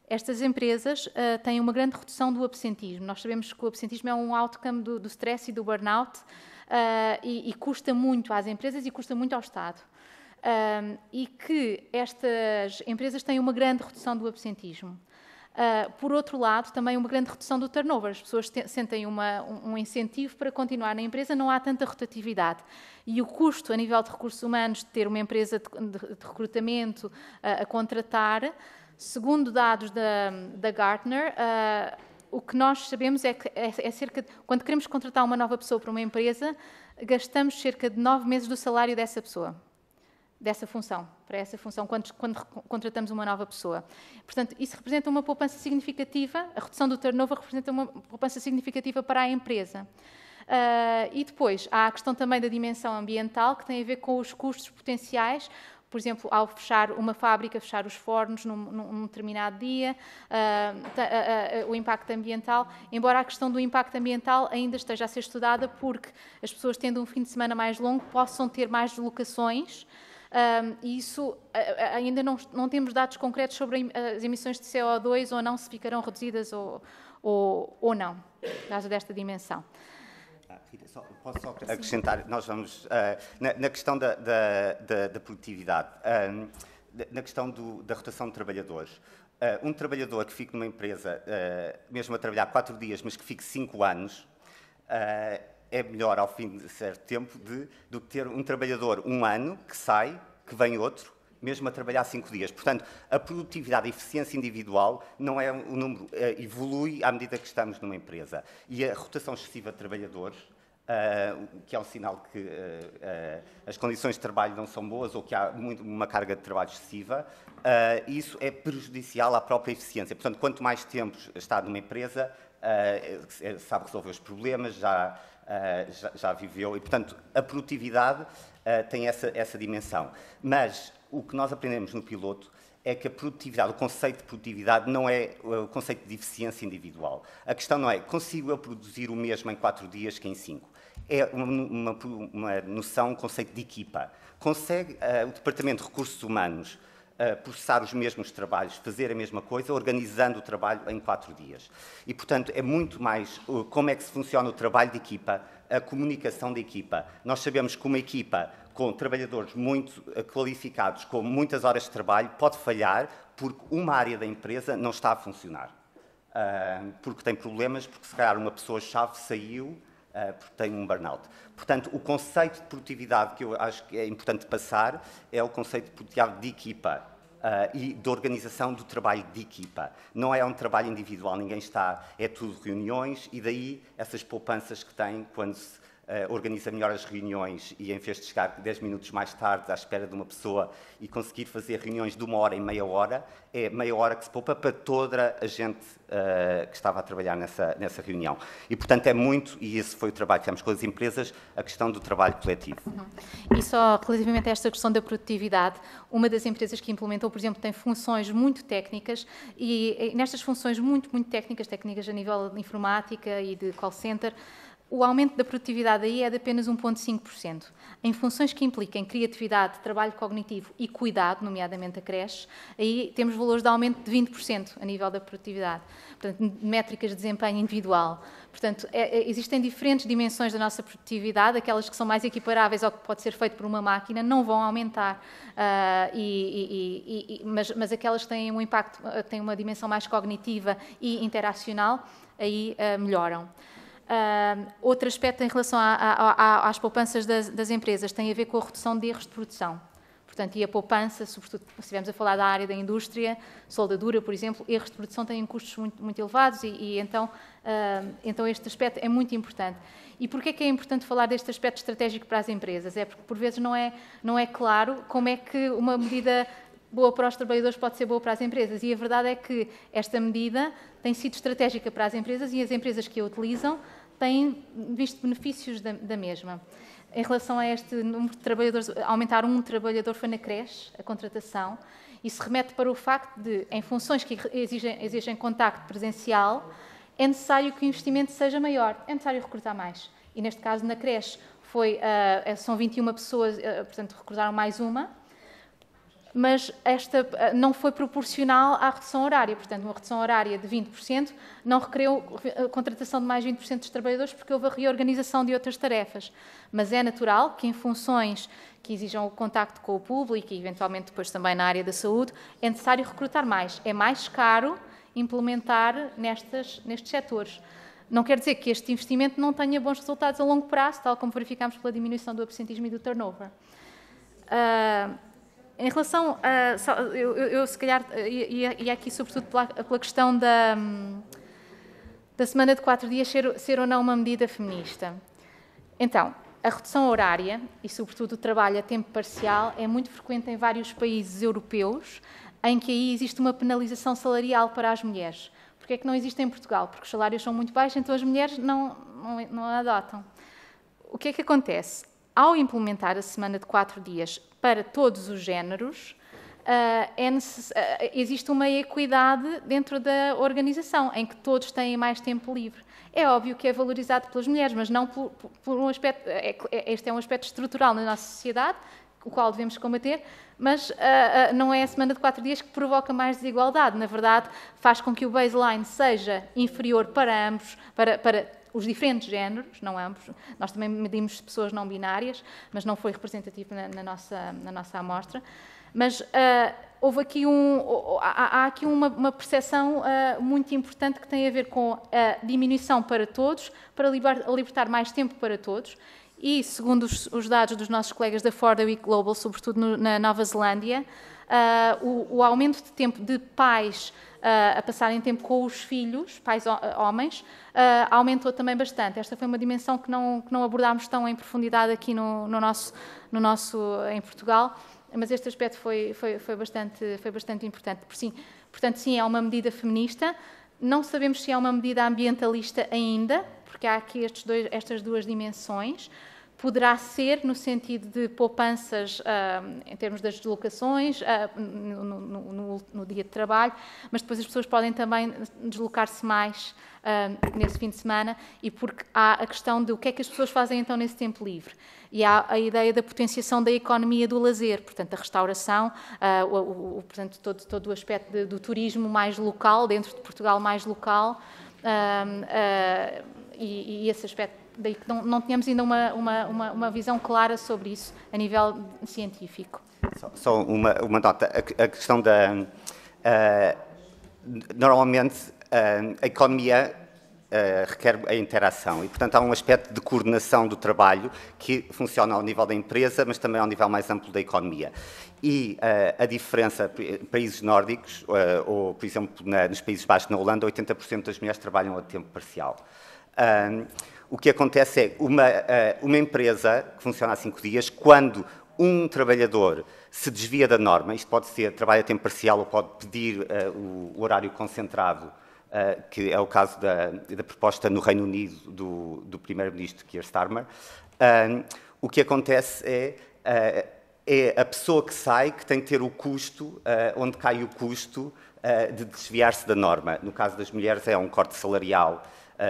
Estas empresas têm uma grande redução do absentismo. Nós sabemos que o absentismo é um outcome do stress e do burnout e custa muito às empresas e custa muito ao Estado. E que estas empresas têm uma grande redução do absentismo. Por outro lado, também uma grande redução do turnover. As pessoas sentem um incentivo para continuar na empresa, não há tanta rotatividade. E o custo, a nível de recursos humanos, de ter uma empresa de recrutamento a contratar, segundo dados da Gartner, o que nós sabemos é que quando queremos contratar uma nova pessoa para uma empresa, gastamos cerca de 9 meses do salário dessa pessoa. Para essa função, quando contratamos uma nova pessoa. Portanto, isso representa uma poupança significativa, a redução do turnover representa uma poupança significativa para a empresa. E depois, há a questão também da dimensão ambiental, que tem a ver com os custos potenciais, por exemplo, ao fechar uma fábrica, fechar os fornos num determinado dia, o impacto ambiental, embora a questão do impacto ambiental ainda esteja a ser estudada, porque as pessoas, tendo um fim de semana mais longo, possam ter mais deslocações. E isso ainda não temos dados concretos sobre as emissões de CO2 ou não, se ficarão reduzidas ou não, no caso desta dimensão. Rita, posso só acrescentar, nós vamos, na questão da produtividade, na questão da rotação de trabalhadores, um trabalhador que fique numa empresa, mesmo a trabalhar 4 dias, mas que fique 5 anos, é melhor ao fim de certo tempo do que ter um trabalhador 1 ano que sai, que vem outro, mesmo a trabalhar 5 dias. Portanto, a produtividade e a eficiência individual não é um número, evolui à medida que estamos numa empresa. E a rotação excessiva de trabalhadores, que é um sinal que as condições de trabalho não são boas ou que há uma carga de trabalho excessiva, isso é prejudicial à própria eficiência. Portanto, quanto mais tempo está numa empresa, sabe resolver os problemas, já viveu, e, portanto, a produtividade tem essa dimensão. Mas o que nós aprendemos no piloto é que a produtividade, o conceito de produtividade não é o conceito de eficiência individual. A questão não é, consigo eu produzir o mesmo em 4 dias que em 5? É uma noção, um conceito de equipa. Consegue o Departamento de Recursos Humanos processar os mesmos trabalhos, fazer a mesma coisa, organizando o trabalho em 4 dias. E, portanto, é muito mais como é que se funciona o trabalho de equipa, a comunicação da equipa. Nós sabemos que uma equipa com trabalhadores muito qualificados, com muitas horas de trabalho, pode falhar porque uma área da empresa não está a funcionar. Porque tem problemas, porque se calhar uma pessoa-chave saiu, porque tem um burnout. Portanto, o conceito de produtividade que eu acho que é importante passar é o conceito de produtividade de equipa. e da organização do trabalho de equipa. Não é um trabalho individual, ninguém está, é tudo reuniões, e daí essas poupanças que tem quando se organiza melhor as reuniões e, em vez de chegar 10 minutos mais tarde à espera de uma pessoa e conseguir fazer reuniões de 1 hora em meia hora, é meia hora que se poupa para toda a gente que estava a trabalhar nessa reunião. E, portanto, é muito, e esse foi o trabalho que temos com as empresas, a questão do trabalho coletivo. E só relativamente a esta questão da produtividade, uma das empresas que implementou, por exemplo, tem funções muito técnicas, e nestas funções muito técnicas a nível de informática e de call center, o aumento da produtividade aí é de apenas 1,5%. Em funções que impliquem criatividade, trabalho cognitivo e cuidado, nomeadamente a creche, aí temos valores de aumento de 20% a nível da produtividade. Portanto, métricas de desempenho individual. Portanto, existem diferentes dimensões da nossa produtividade, aquelas que são mais equiparáveis ao que pode ser feito por uma máquina não vão aumentar, mas aquelas que têm um impacto, têm uma dimensão mais cognitiva e interacional, aí melhoram. Outro aspecto em relação às poupanças das empresas tem a ver com a redução de erros de produção. Portanto, e a poupança, sobretudo se estivermos a falar da área da indústria, soldadura, por exemplo, erros de produção têm custos muito elevados e então este aspecto é muito importante. E porquê é que é importante falar deste aspecto estratégico para as empresas? É porque, por vezes, não é claro como é que uma medida boa para os trabalhadores pode ser boa para as empresas. E a verdade é que esta medida tem sido estratégica para as empresas e as empresas que a utilizam têm visto benefícios da mesma. Em relação a este número de trabalhadores, aumentar um trabalhador foi na creche, a contratação. Isso remete para o facto de, em funções que exigem contacto presencial, é necessário que o investimento seja maior, é necessário recrutar mais. E neste caso, na creche, são 21 pessoas, portanto, recrutaram mais uma, mas esta não foi proporcional à redução horária. Portanto, uma redução horária de 20% não requereu a contratação de mais 20% dos trabalhadores porque houve a reorganização de outras tarefas. Mas é natural que em funções que exijam o contacto com o público e, eventualmente, depois também na área da saúde, é necessário recrutar mais. É mais caro implementar nestes setores. Não quer dizer que este investimento não tenha bons resultados a longo prazo, tal como verificamos pela diminuição do absentismo e do turnover. Em relação a... Eu se calhar, e aqui sobretudo pela questão da semana de 4 dias ser ou não uma medida feminista. Então, a redução horária e sobretudo o trabalho a tempo parcial é muito frequente em vários países europeus, em que aí existe uma penalização salarial para as mulheres. Porquê é que não existe em Portugal? Porque os salários são muito baixos, então as mulheres não a adotam. O que é que acontece? Ao implementar a semana de 4 dias para todos os géneros, existe uma equidade dentro da organização, em que todos têm mais tempo livre. É óbvio que é valorizado pelas mulheres, mas não por um aspecto... Este é um aspecto estrutural na nossa sociedade, o qual devemos combater, mas não é a semana de 4 dias que provoca mais desigualdade. Na verdade, faz com que o baseline seja inferior para ambos, para os diferentes géneros, não ambos. Nós também medimos pessoas não binárias, mas não foi representativo na nossa amostra. Mas há aqui uma percepção muito importante que tem a ver com a diminuição para todos, para libertar mais tempo para todos. E, segundo os dados dos nossos colegas da For the Week Global, sobretudo na Nova Zelândia, o aumento de tempo de pais a passarem tempo com os filhos, pais homens, aumentou também bastante. Esta foi uma dimensão que não abordámos tão em profundidade aqui em Portugal, mas este aspecto foi bastante importante. Portanto, sim, é uma medida feminista. Não sabemos se é uma medida ambientalista ainda, porque há aqui estas duas dimensões. Poderá ser no sentido de poupanças em termos das deslocações no dia de trabalho, mas depois as pessoas podem também deslocar-se mais nesse fim de semana, e porque há a questão de o que é que as pessoas fazem então nesse tempo livre. E há a ideia da potenciação da economia do lazer, portanto, a restauração, portanto, todo o aspecto do turismo mais local, dentro de Portugal mais local, e esse aspecto. Daí que não tínhamos ainda uma visão clara sobre isso a nível científico. Só uma nota. A questão da... normalmente, a economia requer a interação e, portanto, há um aspecto de coordenação do trabalho que funciona ao nível da empresa, mas também ao nível mais amplo da economia. E a diferença, países nórdicos, ou, por exemplo, nos Países Baixos, na Holanda, 80% das mulheres trabalham a tempo parcial. O que acontece é uma empresa que funciona há 5 dias, quando um trabalhador se desvia da norma, isto pode ser trabalho a tempo parcial ou pode pedir o horário concentrado, que é o caso da proposta no Reino Unido do primeiro-ministro Keir Starmer, o que acontece é a pessoa que sai que tem que ter o custo, onde cai o custo de desviar-se da norma. No caso das mulheres é um corte salarial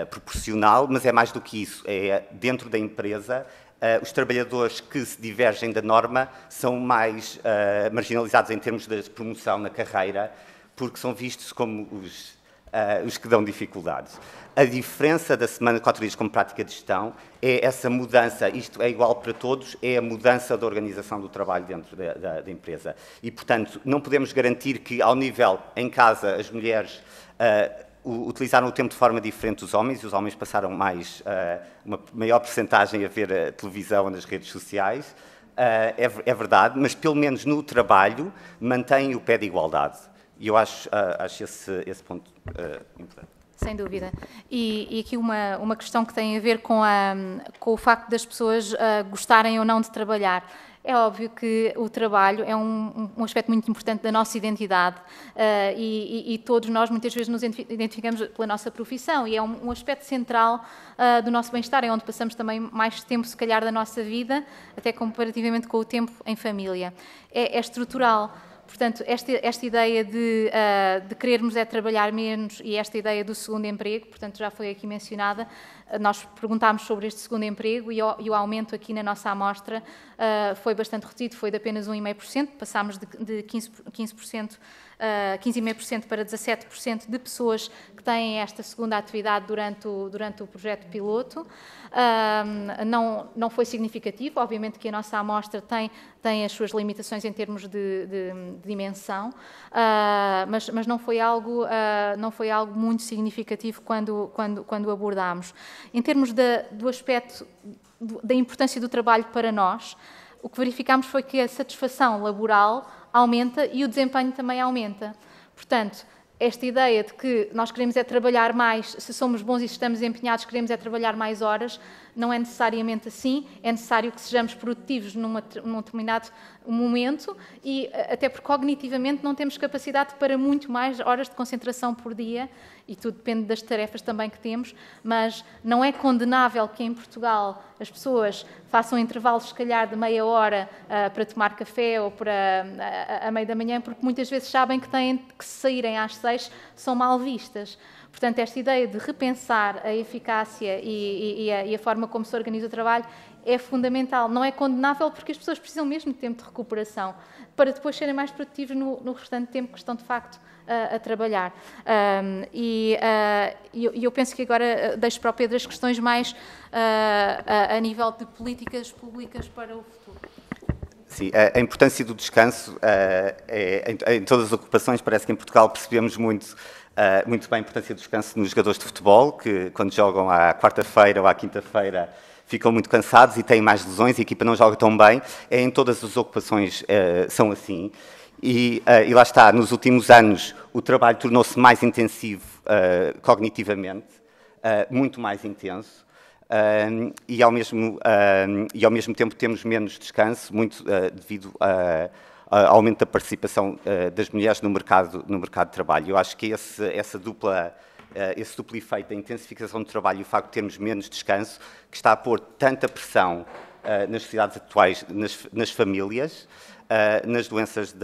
proporcional, mas é mais do que isso, é dentro da empresa. Os trabalhadores que se divergem da norma são mais marginalizados em termos de promoção na carreira, porque são vistos como os que dão dificuldades. A diferença da semana de 4 dias como prática de gestão é essa mudança, isto é igual para todos, é a mudança da organização do trabalho dentro da empresa. E, portanto, não podemos garantir que, ao nível em casa, as mulheres utilizaram o tempo de forma diferente dos homens, e os homens passaram uma maior percentagem a ver a televisão nas redes sociais, é verdade, mas pelo menos no trabalho mantém o pé de igualdade. E eu acho esse ponto importante. Sem dúvida. E aqui uma questão que tem a ver com o facto das pessoas gostarem ou não de trabalhar. É óbvio que o trabalho é um aspecto muito importante da nossa identidade e todos nós muitas vezes nos identificamos pela nossa profissão e é um aspecto central do nosso bem-estar, é onde passamos também mais tempo, se calhar, da nossa vida, até comparativamente com o tempo em família. É estrutural. Portanto, esta ideia de querermos trabalhar menos e esta ideia do segundo emprego, portanto, já foi aqui mencionada, nós perguntámos sobre este segundo emprego e o aumento aqui na nossa amostra foi bastante reduzido, foi de apenas 1,5%, passámos de 15,5% para 17% de pessoas que têm esta segunda atividade durante o projeto piloto. Não foi significativo, obviamente que a nossa amostra tem as suas limitações em termos de dimensão, mas não foi algo muito significativo quando abordámos. Em termos do aspecto da importância do trabalho para nós, o que verificámos foi que a satisfação laboral aumenta e o desempenho também aumenta. Portanto, esta ideia de que nós queremos trabalhar mais, se somos bons e estamos empenhados, queremos trabalhar mais horas, não é necessariamente assim, é necessário que sejamos produtivos num determinado momento e até porque cognitivamente não temos capacidade para muito mais horas de concentração por dia e tudo depende das tarefas também que temos, mas não é condenável que em Portugal as pessoas façam intervalos, se calhar, de meia hora para tomar café ou para a meio da manhã, porque muitas vezes sabem que têm que saírem às 6, são mal vistas. Portanto, esta ideia de repensar a eficácia e a forma como se organiza o trabalho é fundamental. Não é condenável porque as pessoas precisam mesmo de tempo de recuperação para depois serem mais produtivos no restante tempo que estão, de facto, a trabalhar. Eu penso que agora deixo para o Pedro as questões mais a nível de políticas públicas para o futuro. Sim, a importância do descanso em todas as ocupações, parece que em Portugal percebemos muito bem a importância do descanso nos jogadores de futebol, que quando jogam à quarta-feira ou à quinta-feira ficam muito cansados e têm mais lesões, a equipa não joga tão bem. Em todas as ocupações são assim. E lá está, nos últimos anos o trabalho tornou-se mais intensivo cognitivamente, muito mais intenso. E ao mesmo tempo temos menos descanso, muito devido ao aumento da participação das mulheres no mercado de trabalho. Eu acho que esse duplo efeito da intensificação do trabalho e o facto de termos menos descanso, que está a pôr tanta pressão nas sociedades atuais, nas famílias, nas doenças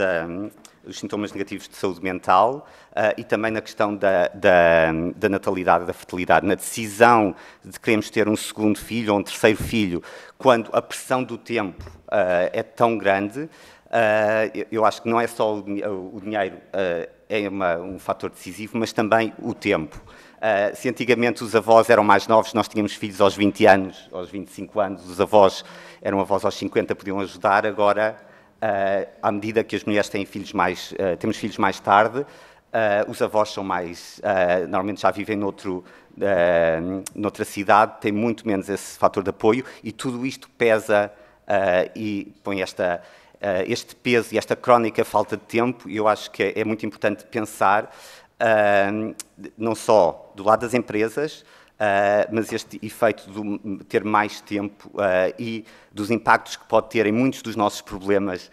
os sintomas negativos de saúde mental e também na questão da natalidade, da fertilidade, na decisão de queremos ter um segundo filho ou um terceiro filho, quando a pressão do tempo é tão grande. Eu acho que não é só o dinheiro um fator decisivo, mas também o tempo. Se antigamente os avós eram mais novos, nós tínhamos filhos aos 20 anos, aos 25 anos, os avós eram avós aos 50, podiam ajudar. Agora, à medida que as mulheres têm temos filhos mais tarde, os avós são mais, normalmente já vivem noutra cidade, têm muito menos esse fator de apoio, e tudo isto pesa e põe este peso e esta crónica falta de tempo, e eu acho que é muito importante pensar não só do lado das empresas, mas este efeito de ter mais tempo e dos impactos que pode ter em muitos dos nossos problemas.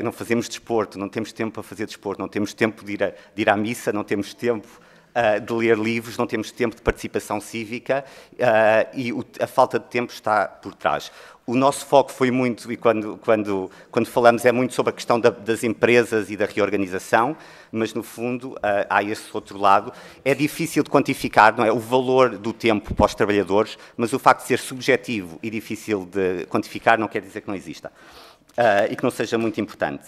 Não fazemos desporto, não temos tempo para fazer desporto, não temos tempo de ir à missa, não temos tempo de ler livros, não temos tempo de participação cívica e a falta de tempo está por trás. O nosso foco foi muito, e quando falamos, é muito sobre a questão das empresas e da reorganização, mas, no fundo, há esse outro lado. É difícil de quantificar, não é, o valor do tempo para os trabalhadores, mas o facto de ser subjetivo e difícil de quantificar não quer dizer que não exista e que não seja muito importante.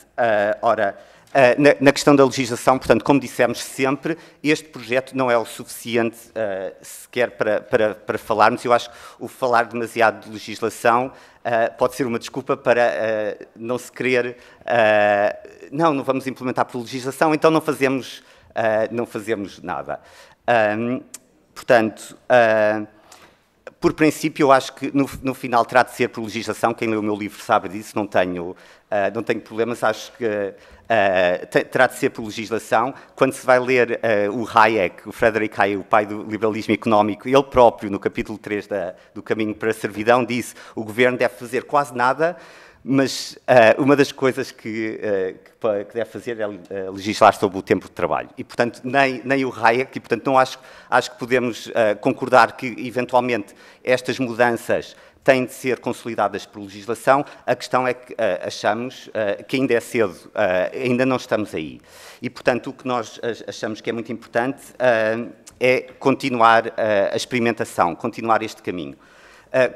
Na questão da legislação, portanto, como dissemos sempre, este projeto não é o suficiente sequer para falarmos. Eu acho que o falar demasiado de legislação pode ser uma desculpa para não se querer... não vamos implementar por legislação, então não fazemos nada. Portanto... por princípio, eu acho que no final terá de ser por legislação. Quem lê o meu livro sabe disso, não tenho problemas. Acho que terá de ser por legislação. Quando se vai ler o Hayek, o Friedrich Hayek, o pai do liberalismo económico, ele próprio, no capítulo 3 do Caminho para a Servidão, disse que o governo deve fazer quase nada, mas uma das coisas que deve fazer é legislar sobre o tempo de trabalho. E, portanto, nem o Hayek, e, portanto, não acho que podemos concordar que, eventualmente, estas mudanças têm de ser consolidadas por legislação. A questão é que achamos que ainda é cedo, ainda não estamos aí. E, portanto, o que nós achamos que é muito importante é continuar a experimentação, continuar este caminho.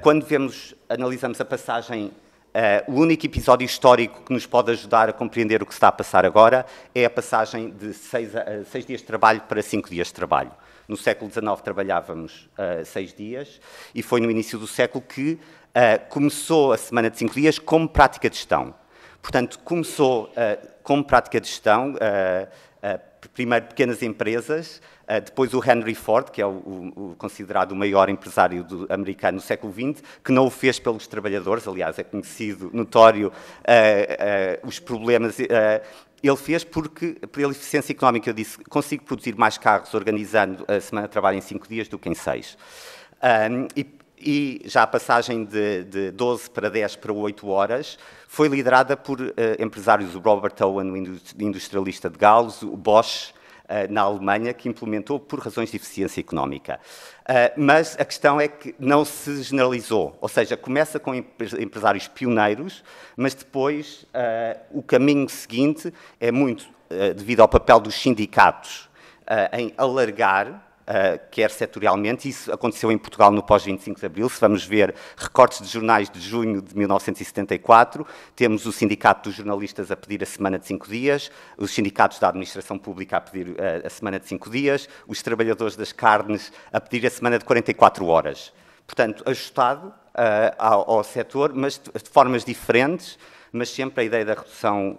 Quando analisamos a passagem... o único episódio histórico que nos pode ajudar a compreender o que se está a passar agora é a passagem de 6 dias de trabalho para 5 dias de trabalho. No século XIX trabalhávamos 6 dias e foi no início do século que começou a semana de 5 dias como prática de gestão. Portanto, começou como prática de gestão, primeiro pequenas empresas, depois o Henry Ford, que é o considerado o maior empresário americano do século XX, que não o fez pelos trabalhadores, aliás, é conhecido, notório, os problemas. Ele fez porque, pela eficiência económica, eu disse, consigo produzir mais carros organizando a semana de trabalho em 5 dias do que em 6. E já a passagem de 12 para 10 para 8 horas foi liderada por empresários, o Robert Owen, o industrialista de Gauss, o Bosch, na Alemanha, que implementou por razões de eficiência económica. Mas a questão é que não se generalizou, ou seja, começa com empresários pioneiros, mas depois o caminho seguinte é muito devido ao papel dos sindicatos em alargar, quer setorialmente. Isso aconteceu em Portugal no pós-25 de Abril. Se vamos ver recortes de jornais de junho de 1974, temos o Sindicato dos Jornalistas a pedir a semana de 5 dias, os sindicatos da administração pública a pedir a semana de 5 dias, os trabalhadores das carnes a pedir a semana de 44 horas. Portanto, ajustado ao setor, mas de formas diferentes, mas sempre a ideia da redução...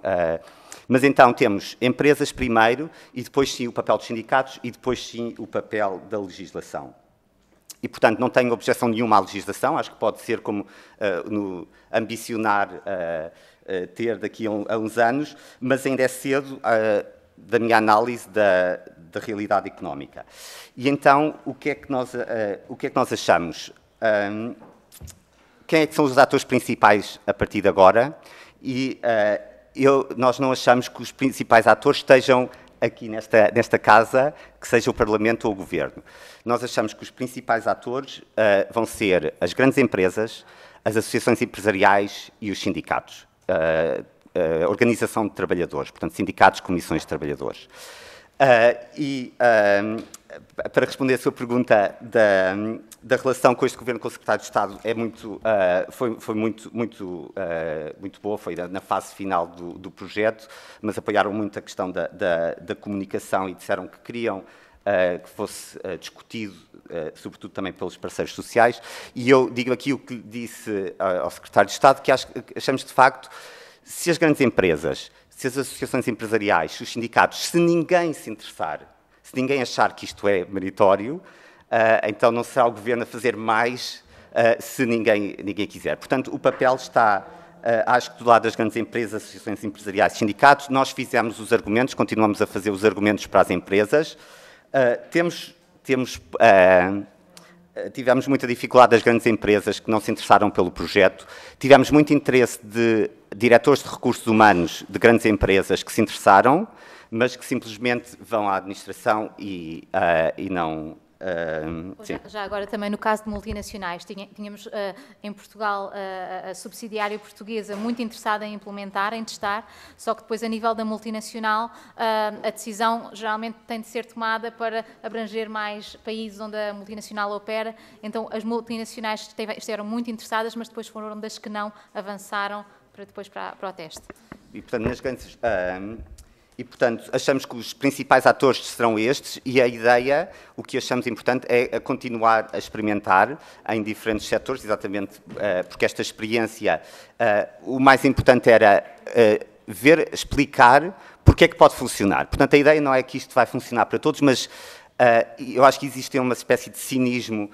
Mas então temos empresas primeiro, e depois sim o papel dos sindicatos, e depois sim o papel da legislação. E, portanto, não tenho objeção nenhuma à legislação, acho que pode ser como ambicionar ter daqui a uns anos, mas ainda é cedo da minha análise da realidade económica. E então, o que é que nós achamos? Quem é que são os atores principais a partir de agora? E... nós não achamos que os principais atores estejam aqui nesta casa, que seja o Parlamento ou o Governo. Nós achamos que os principais atores vão ser as grandes empresas, as associações empresariais e os sindicatos. A organização de trabalhadores, portanto, sindicatos, comissões de trabalhadores. Para responder a sua pergunta da relação com este Governo com o Secretário de Estado, foi muito boa, foi na fase final do projeto, mas apoiaram muito a questão da comunicação e disseram que queriam que fosse discutido, sobretudo também pelos parceiros sociais. E eu digo aqui o que disse ao Secretário de Estado, que achamos de facto, se as grandes empresas, se as associações empresariais, se os sindicatos, se ninguém se interessar, se ninguém achar que isto é meritório, então não será o Governo a fazer mais se ninguém quiser. Portanto, o papel está, acho que do lado das grandes empresas, associações empresariais, sindicatos. Nós fizemos os argumentos, continuamos a fazer os argumentos para as empresas. Tivemos muita dificuldade das grandes empresas que não se interessaram pelo projeto. Tivemos muito interesse de diretores de recursos humanos de grandes empresas que se interessaram, mas que simplesmente vão à administração e não... Já agora também no caso de multinacionais, tínhamos em Portugal a subsidiária portuguesa muito interessada em implementar, em testar, só que depois a nível da multinacional a decisão geralmente tem de ser tomada para abranger mais países onde a multinacional opera, então as multinacionais estiveram muito interessadas, mas depois foram das que não avançaram para o teste. E portanto, nas grandes... E, portanto, achamos que os principais atores serão estes e a ideia, o que achamos importante, é continuar a experimentar em diferentes setores, exatamente porque esta experiência, o mais importante era explicar porque é que pode funcionar. Portanto, a ideia não é que isto vai funcionar para todos, mas eu acho que existe uma espécie de cinismo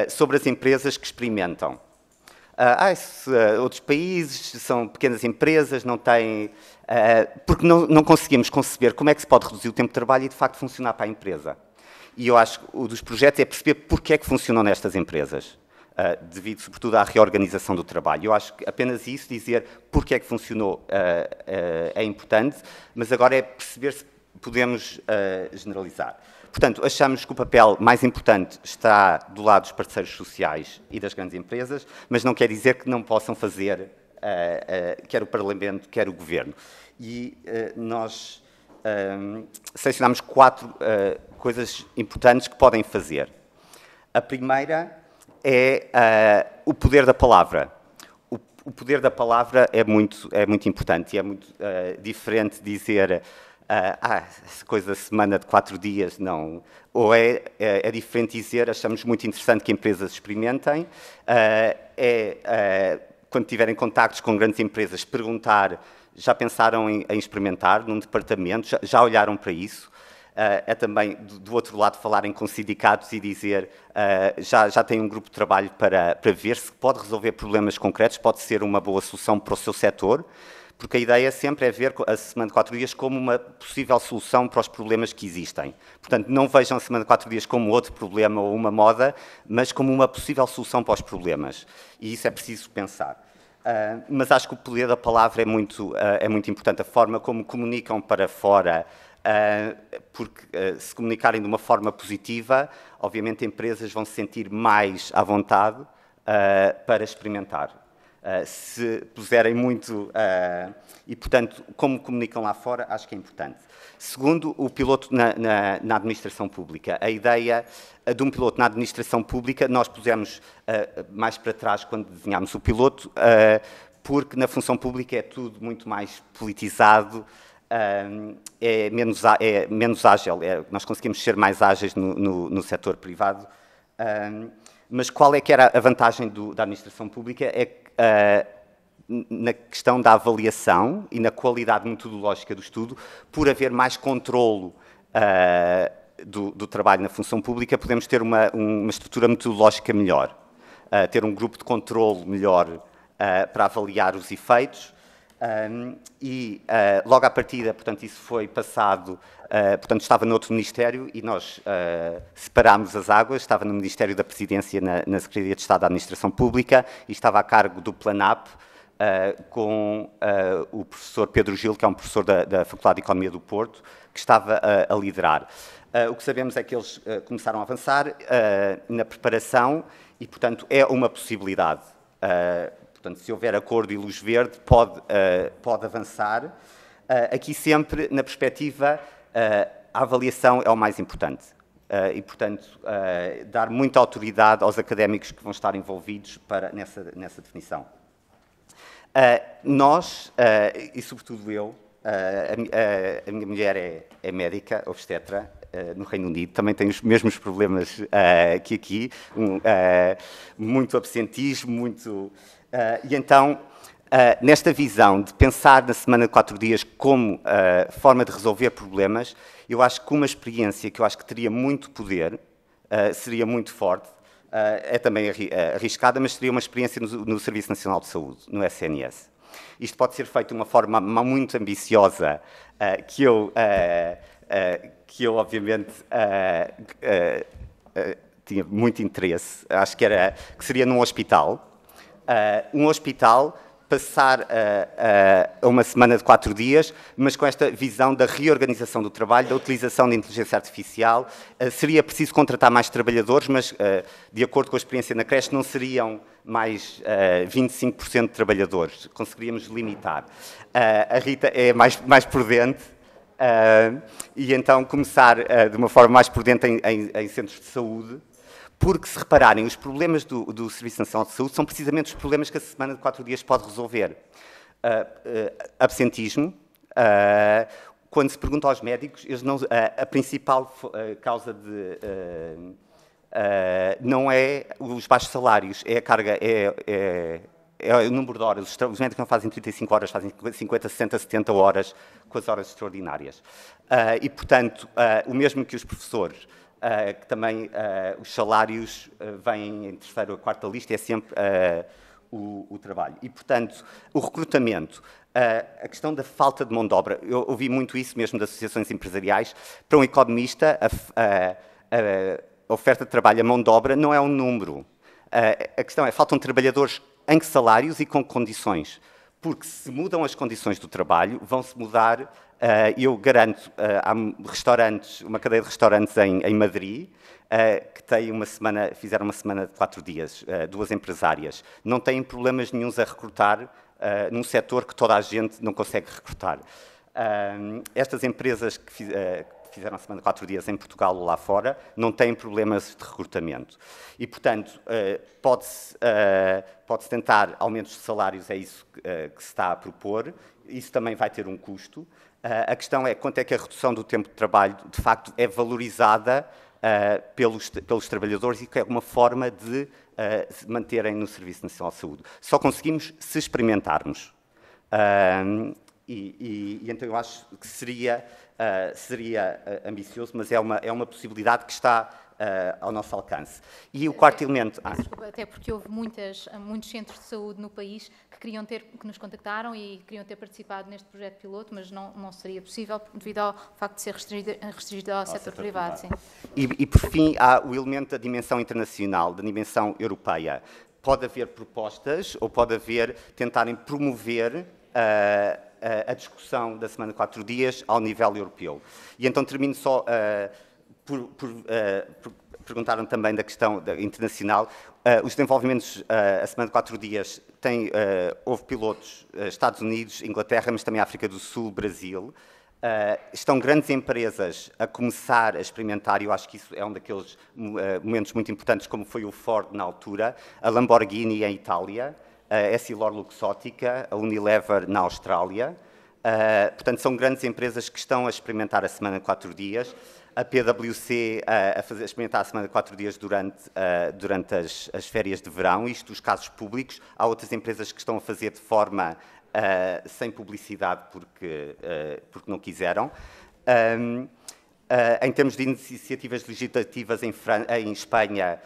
sobre as empresas que experimentam. Outros países são pequenas empresas, não têm... porque não conseguimos conceber como é que se pode reduzir o tempo de trabalho e, de facto, funcionar para a empresa. E eu acho que o dos projetos é perceber porque é que funcionam nestas empresas, devido, sobretudo, à reorganização do trabalho. Eu acho que apenas isso, dizer porque é que funcionou, é importante, mas agora é perceber se podemos generalizar. Portanto, achamos que o papel mais importante está do lado dos parceiros sociais e das grandes empresas, mas não quer dizer que não possam fazer, quer o Parlamento, quer o Governo. E nós selecionámos 4 coisas importantes que podem fazer. A primeira é o poder da palavra. O poder da palavra é muito importante e é muito diferente dizer... essa coisa da semana de 4 dias, não. Ou é diferente dizer, achamos muito interessante que empresas experimentem, quando tiverem contactos com grandes empresas, perguntar, já pensaram em experimentar num departamento, já olharam para isso? É também, do outro lado, falarem com sindicatos e dizer, já tem um grupo de trabalho para ver se pode resolver problemas concretos, pode ser uma boa solução para o seu setor, porque a ideia sempre é ver a semana de 4 dias como uma possível solução para os problemas que existem. Portanto, não vejam a semana de 4 dias como outro problema ou uma moda, mas como uma possível solução para os problemas. E isso é preciso pensar. Mas acho que o poder da palavra é muito importante, a forma como comunicam para fora, porque se comunicarem de uma forma positiva, obviamente empresas vão se sentir mais à vontade para experimentar. Se puserem muito... e, portanto, como comunicam lá fora, acho que é importante. Segundo, o piloto na administração pública. A ideia de um piloto na administração pública, nós pusemos mais para trás quando desenhámos o piloto, porque na função pública é tudo muito mais politizado, é menos ágil. Nós conseguimos ser mais ágeis no setor privado. Mas qual é que era a vantagem da administração pública? É que na questão da avaliação e na qualidade metodológica do estudo, por haver mais controlo do trabalho na função pública, podemos ter uma estrutura metodológica melhor, ter um grupo de controlo melhor para avaliar os efeitos e logo à partida, portanto, isso foi passado, portanto, estava noutro Ministério e nós separámos as águas, estava no Ministério da Presidência, na Secretaria de Estado da Administração Pública e estava a cargo do Planap, com o professor Pedro Gil, que é um professor da Faculdade de Economia do Porto, que estava a liderar. O que sabemos é que eles começaram a avançar na preparação e, portanto, é uma possibilidade. Portanto, se houver acordo e luz verde, pode avançar. Aqui sempre, na perspectiva, a avaliação é o mais importante. E, portanto, dar muita autoridade aos académicos que vão estar envolvidos nessa definição. Nós, e sobretudo eu, a minha mulher é médica, obstetra, no Reino Unido, também tem os mesmos problemas que aqui, muito absentismo, e então nesta visão de pensar na semana de 4 dias como forma de resolver problemas, eu acho que uma experiência que eu acho que teria muito poder, seria muito forte, é também arriscada, mas seria uma experiência no Serviço Nacional de Saúde, no SNS. Isto pode ser feito de uma forma muito ambiciosa, que eu obviamente tinha muito interesse. Acho que seria num hospital. Um hospital passar a uma semana de 4 dias, mas com esta visão da reorganização do trabalho, da utilização da inteligência artificial. Seria preciso contratar mais trabalhadores, mas, de acordo com a experiência na creche, não seriam mais 25% de trabalhadores. Conseguiríamos limitar. A Rita é mais prudente, e então começar de uma forma mais prudente em centros de saúde, porque, se repararem, os problemas do Serviço Nacional de Saúde são precisamente os problemas que a semana de 4 dias pode resolver. Absentismo. Quando se pergunta aos médicos, a principal causa não é os baixos salários, é a carga, é o número de horas. Os médicos não fazem 35 horas, fazem 50, 60, 70 horas com as horas extraordinárias. E, portanto, o mesmo que os professores, que também os salários vêm em terceira ou quarta lista, é sempre o trabalho. E, portanto, o recrutamento, a questão da falta de mão de obra, eu ouvi muito isso mesmo das associações empresariais. Para um economista, a oferta de trabalho, a mão de obra, não é um número. A questão é, faltam trabalhadores em que salários e com condições. Porque se mudam as condições do trabalho, vão-se mudar. Eu garanto, há restaurantes, uma cadeia de restaurantes em Madrid, que fizeram uma semana de 4 dias, 2 empresárias. Não têm problemas nenhuns a recrutar num setor que toda a gente não consegue recrutar. Estas empresas que fizeram a semana de 4 dias em Portugal ou lá fora, não têm problemas de recrutamento. E, portanto, pode-se tentar aumentos de salários, é isso que se está a propor. Isso também vai ter um custo. A questão é quanto é que a redução do tempo de trabalho, de facto, é valorizada pelos trabalhadores e que é uma forma de se manterem no Serviço Nacional de Saúde. Só conseguimos se experimentarmos. Então eu acho que seria ambicioso, mas é uma possibilidade que está ao nosso alcance. E o quarto elemento... Desculpa, até porque houve muitos centros de saúde no país que nos contactaram e queriam ter participado neste projeto piloto, mas não seria possível devido ao facto de ser restringido ao setor privado. Sim. E, por fim, há o elemento da dimensão internacional, da dimensão europeia. Pode haver propostas ou pode haver tentarem promover a discussão da semana de 4 dias ao nível europeu. E então termino só perguntaram também da questão internacional. Os desenvolvimentos, a semana de 4 dias, houve pilotos Estados Unidos, Inglaterra, mas também África do Sul, Brasil. Estão grandes empresas a começar a experimentar, e eu acho que isso é um daqueles momentos muito importantes, como foi o Ford na altura, a Lamborghini em Itália, a EssilorLuxottica, a Unilever na Austrália. Portanto, são grandes empresas que estão a experimentar a semana de 4 dias. A PwC a experimentar a semana de 4 dias durante as férias de verão, isto os casos públicos. Há outras empresas que estão a fazer de forma sem publicidade porque não quiseram. Em termos de iniciativas legislativas em Espanha,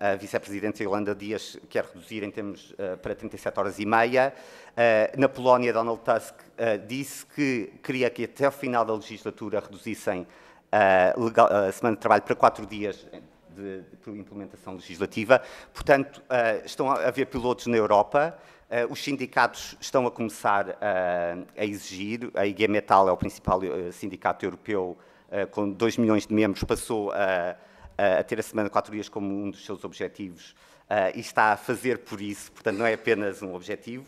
a vice-presidente Yolanda Dias quer reduzir em termos para 37 horas e meia. Na Polónia, Donald Tusk disse que queria que até ao final da legislatura reduzissem a semana de trabalho para 4 dias por implementação legislativa. Portanto, estão a haver pilotos na Europa. Os sindicatos estão a começar a exigir. A IG Metall é o principal sindicato europeu, com 2 milhões de membros, passou a ter a semana de 4 dias como um dos seus objetivos e está a fazer por isso, portanto não é apenas um objetivo.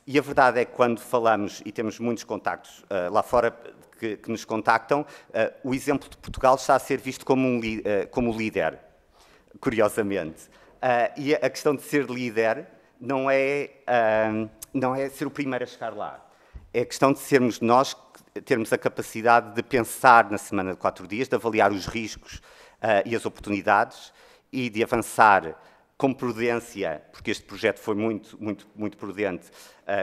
E a verdade é que quando falamos, e temos muitos contactos lá fora que nos contactam, o exemplo de Portugal está a ser visto como líder, curiosamente. E a questão de ser líder não é ser o primeiro a chegar lá. É a questão de sermos nós, termos a capacidade de pensar na semana de 4 dias, de avaliar os riscos e as oportunidades e de avançar com prudência, porque este projeto foi muito prudente,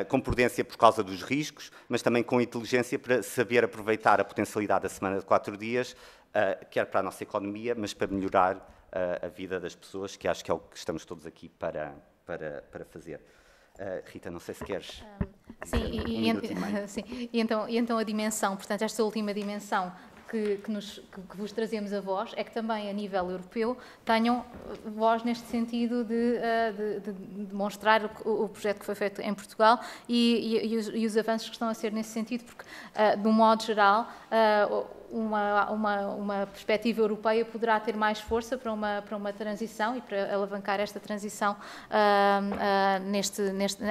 com prudência por causa dos riscos, mas também com inteligência para saber aproveitar a potencialidade da semana de 4 dias, quer para a nossa economia, mas para melhorar a vida das pessoas, que acho que é o que estamos todos aqui para fazer. Rita, não sei se queres... Sim, e então a dimensão, portanto, esta última dimensão que vos trazemos a vós é que também a nível europeu tenham voz neste sentido de demonstrar o projeto que foi feito em Portugal e os avanços que estão a ser nesse sentido, porque, de um modo geral, uma perspectiva europeia poderá ter mais força para uma transição e para alavancar esta transição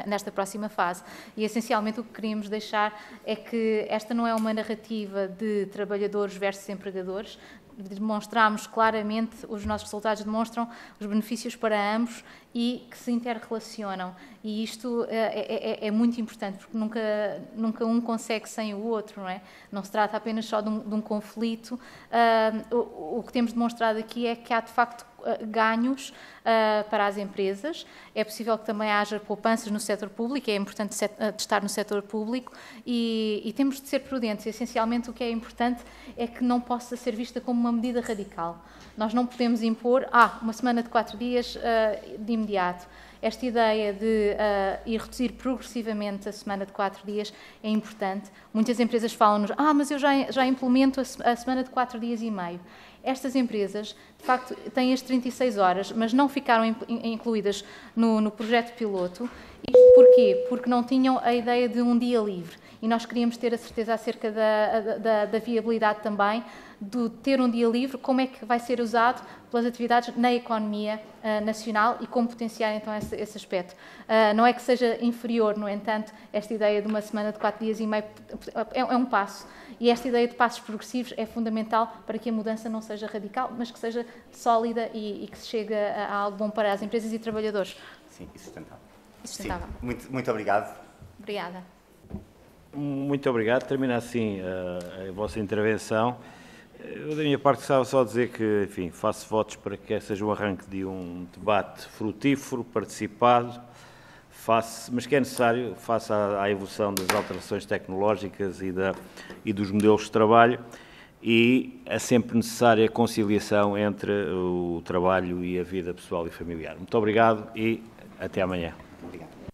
nesta próxima fase. E, essencialmente, o que queríamos deixar é que esta não é uma narrativa de trabalhadores versus empregadores. Demonstramos claramente, os nossos resultados demonstram os benefícios para ambos e que se interrelacionam. E isto é muito importante, porque nunca um consegue sem o outro, não é? Não se trata apenas só de um conflito. O que temos demonstrado aqui é que há, de facto, ganhos para as empresas. É possível que também haja poupanças no setor público, é importante estar no setor público e temos de ser prudentes. Essencialmente, o que é importante é que não possa ser vista como uma medida radical. Nós não podemos impor uma semana de 4 dias de imediato. Esta ideia de ir reduzir progressivamente a semana de 4 dias é importante. Muitas empresas falam-nos, mas eu já implemento a semana de 4 dias e meio. Estas empresas, de facto, têm as 36 horas, mas não ficaram incluídas no projeto piloto. Isto porquê? Porque não tinham a ideia de um dia livre. E nós queríamos ter a certeza acerca da viabilidade também, de ter um dia livre, como é que vai ser usado pelas atividades na economia nacional e como potenciar então esse aspecto. Não é que seja inferior, no entanto, esta ideia de uma semana de 4 dias e meio é um passo. E esta ideia de passos progressivos é fundamental para que a mudança não seja radical, mas que seja sólida e que se chegue a algo bom para as empresas e trabalhadores. Sim, e sustentável. Sim, muito obrigado. Obrigada. Muito obrigado. Termina assim a vossa intervenção. Eu, da minha parte, gostava só de dizer que, enfim, faço votos para que seja o arranque de um debate frutífero, participado, mas que é necessário, face à evolução das alterações tecnológicas e dos modelos de trabalho, e é sempre necessária a conciliação entre o trabalho e a vida pessoal e familiar. Muito obrigado e até amanhã. Obrigado.